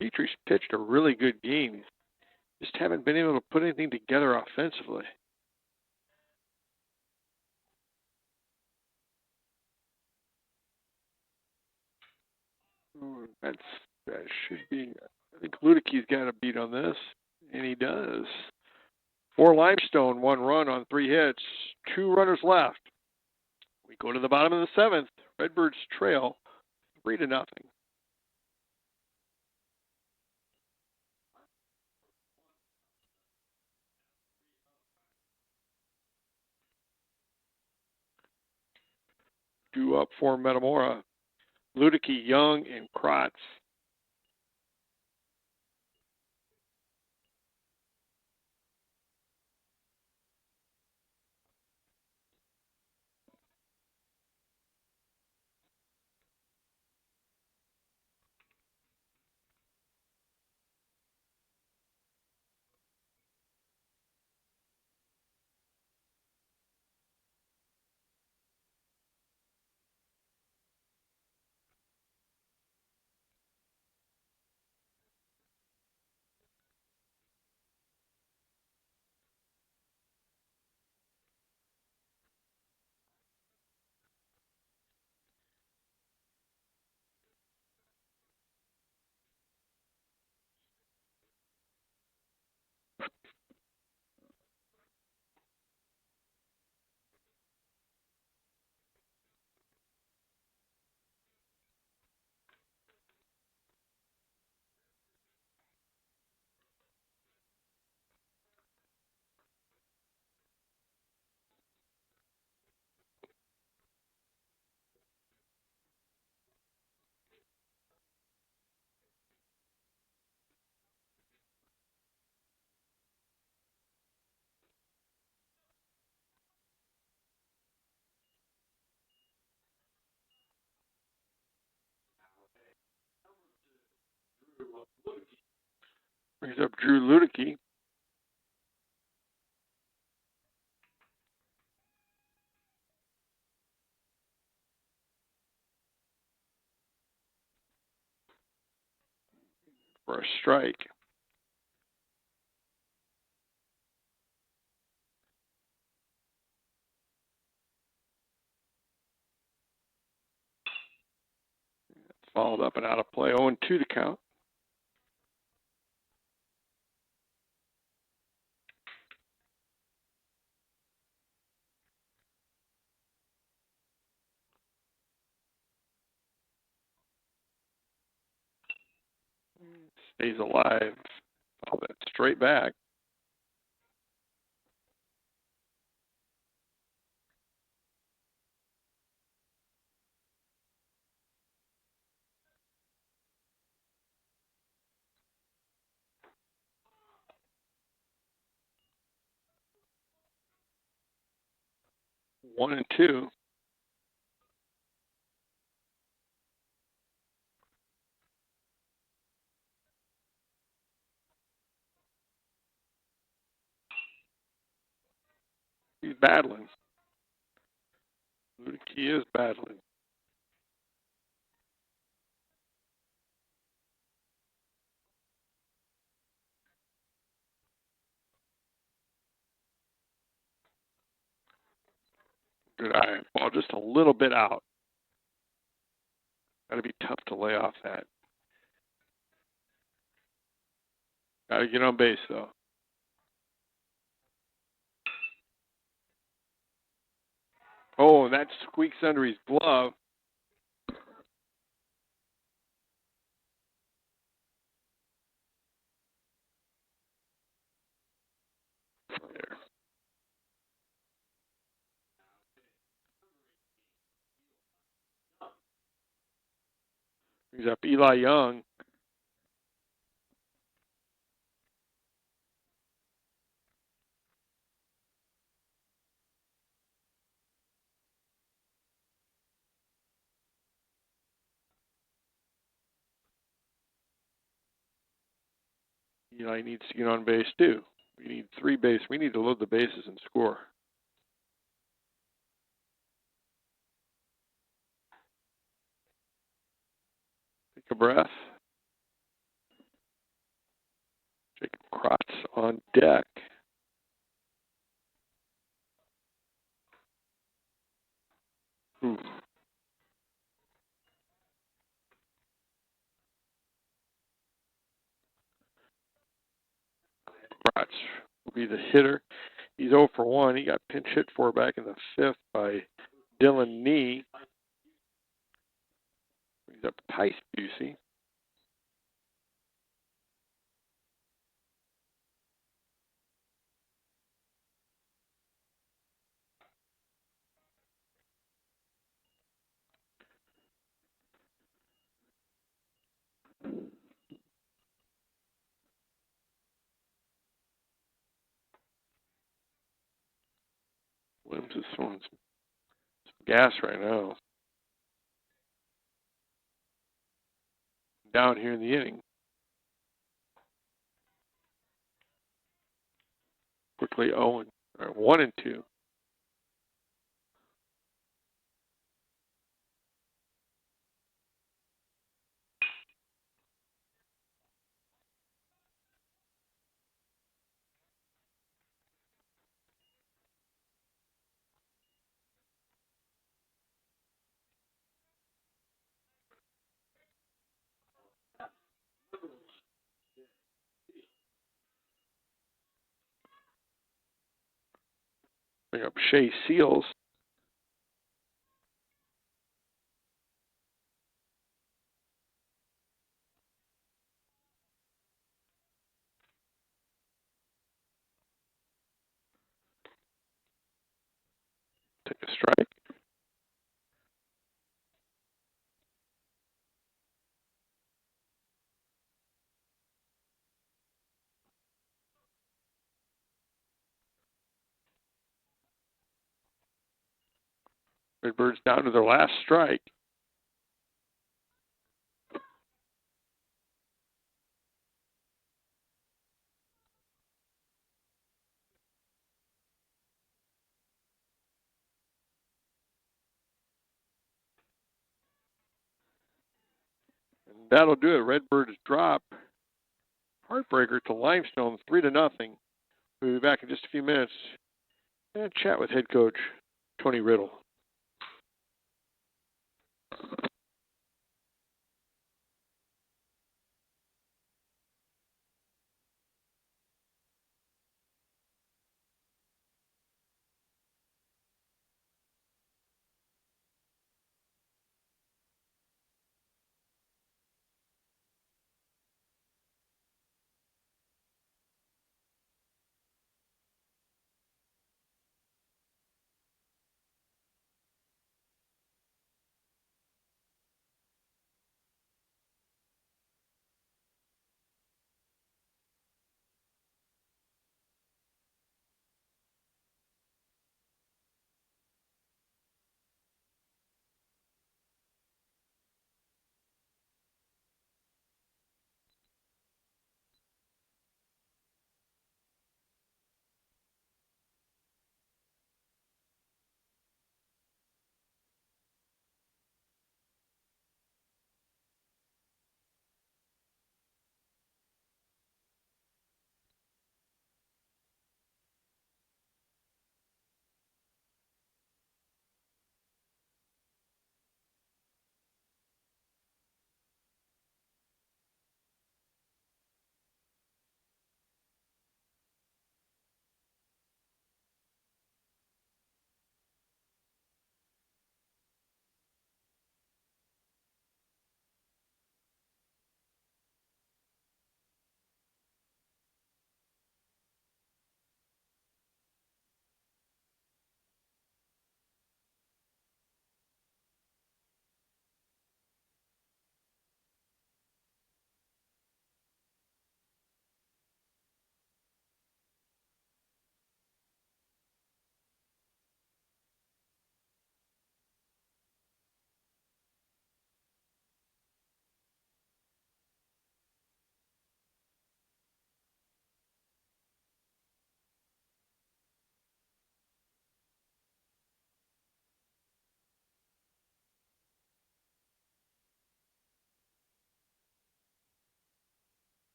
Petrie's pitched a really good game. Just haven't been able to put anything together offensively. That should be. I think Ludicky's got a beat on this, and he does. 4 Limestone, 1 run on 3 hits, 2 runners left. We go to the bottom of the 7th. Redbirds trail 3-0. Due up for Metamora. Ludicky, Young, and Kratz. Brings up Drew Ludicky. For a strike. It's followed up and out of play. 0-2 to count. Stays alive. Oh, that's straight back. One and two. He's battling. He is battling. Good eye. Ball just a little bit out. Got to be tough to lay off that. Got to get on base, though. Oh, and that squeaks under his glove. There. Brings up Eli Young. Eli needs to get on base, too. We need 3 base. We need to load the bases and score. Take a breath. Jacob Krotz on deck. Ooh. Krotz will be the hitter. He's 0 for 1. He got pinch hit for back in the 5th by Dylan Nee. Brings up Tice Busey. Williams is throwing some gas right now. Down here in the inning. Quickly 1 and 2. Bring up Shea Seals. Take a strike. Redbirds down to their last strike. And that'll do it. Redbirds drop. Heartbreaker to Limestone, 3-0. We'll be back in just a few minutes and chat with head coach Tony Riddle.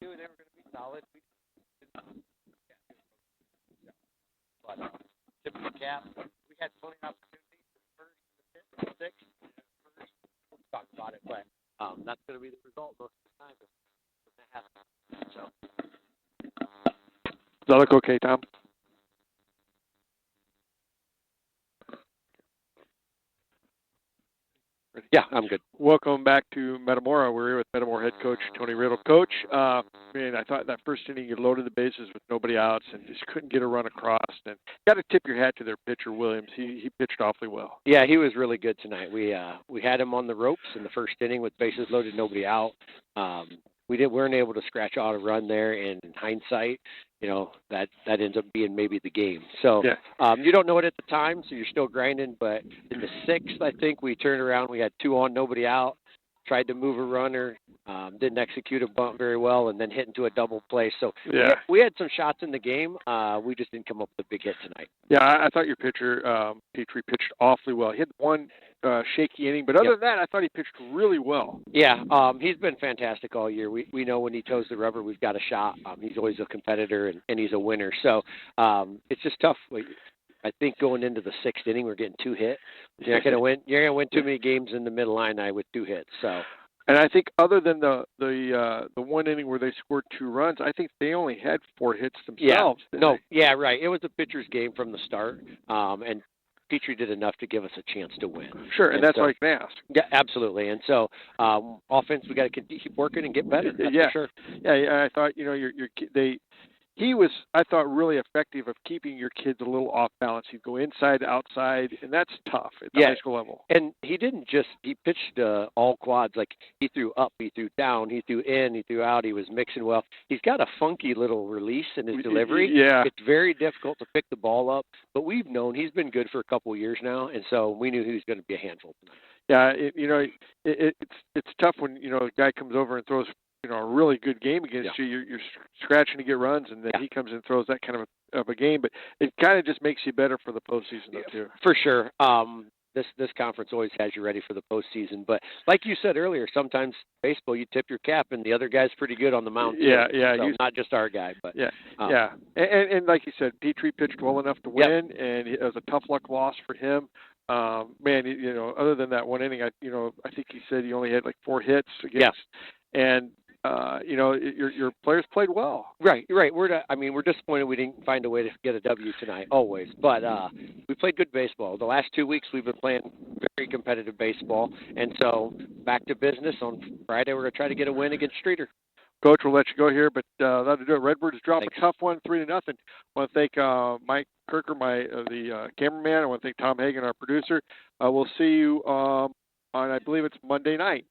knew they were going to be solid. But tip of the cap, we had plenty of opportunities. First, the fifth, the sixth, first. We'll talk about it, but that's going to be the result most of the time. If that happens. So. Does that look okay, Tom? Yeah, I'm good. Welcome back to Metamora. We're here with Metamora head coach Tony Riddle. Coach, man, I thought that first inning you loaded the bases with nobody outs and just couldn't get a run across. And got to tip your hat to their pitcher Williams. He pitched awfully well. Yeah, he was really good tonight. We had him on the ropes in the first inning with bases loaded, nobody out. We weren't able to scratch out a run there, and in hindsight, that ends up being maybe the game. So yeah. You don't know it at the time, so you're still grinding. But in the sixth, I think we turned around. We had 2 on, nobody out. Tried to move a runner, didn't execute a bunt very well, and then hit into a double play. So we had some shots in the game. We just didn't come up with a big hit tonight. Yeah, I thought your pitcher, Petrie, pitched awfully well. He had one shaky inning, but other than that, I thought he pitched really well. Yeah, he's been fantastic all year. We know when he toes the rubber, we've got a shot. He's always a competitor, and he's a winner. So it's just tough. I think going into the sixth inning, we're getting 2 hit. You're not going to win. You're going to win too many games in the middle line with 2 hits. So. And I think other than the one inning where they scored 2 runs, I think they only had 4 hits themselves. Yeah, right. It was a pitcher's game from the start, and Petrie did enough to give us a chance to win. Sure, and that's all you can ask. Yeah, absolutely. And so offense, we got to keep working and get better. That's for sure. Yeah, I thought he was, I thought, really effective of keeping your kids a little off balance. He'd go inside, outside, and that's tough at the high school level. And he pitched all quads. Like, he threw up, he threw down, he threw in, he threw out. He was mixing well. He's got a funky little release in his delivery. Yeah. It's very difficult to pick the ball up, but we've known he's been good for a couple of years now, and so we knew he was going to be a handful tonight. Yeah, it's tough when, a guy comes over and throws a really good game against you. You're scratching to get runs, and then he comes and throws that kind of a game. But it kind of just makes you better for the postseason, though, too. For sure. This conference always has you ready for the postseason. But like you said earlier, sometimes baseball you tip your cap, and the other guy's pretty good on the mound. Yeah. So not just our guy, but And like you said, Petrie pitched well enough to win, and it was a tough luck loss for him. Man, other than that one inning, I think he said he only had like 4 hits against, and. Your players played well. Right. We're disappointed we didn't find a way to get a W tonight, always. But we played good baseball. The last 2 weeks we've been playing very competitive baseball, and so back to business on Friday. We're going to try to get a win against Streeter. Coach, we'll let you go here, but that'll do it. Redbirds drop a tough one, 3-0. I want to thank Mike Kirker, the cameraman. I want to thank Tom Hagan, our producer. We'll see you on, I believe it's Monday night.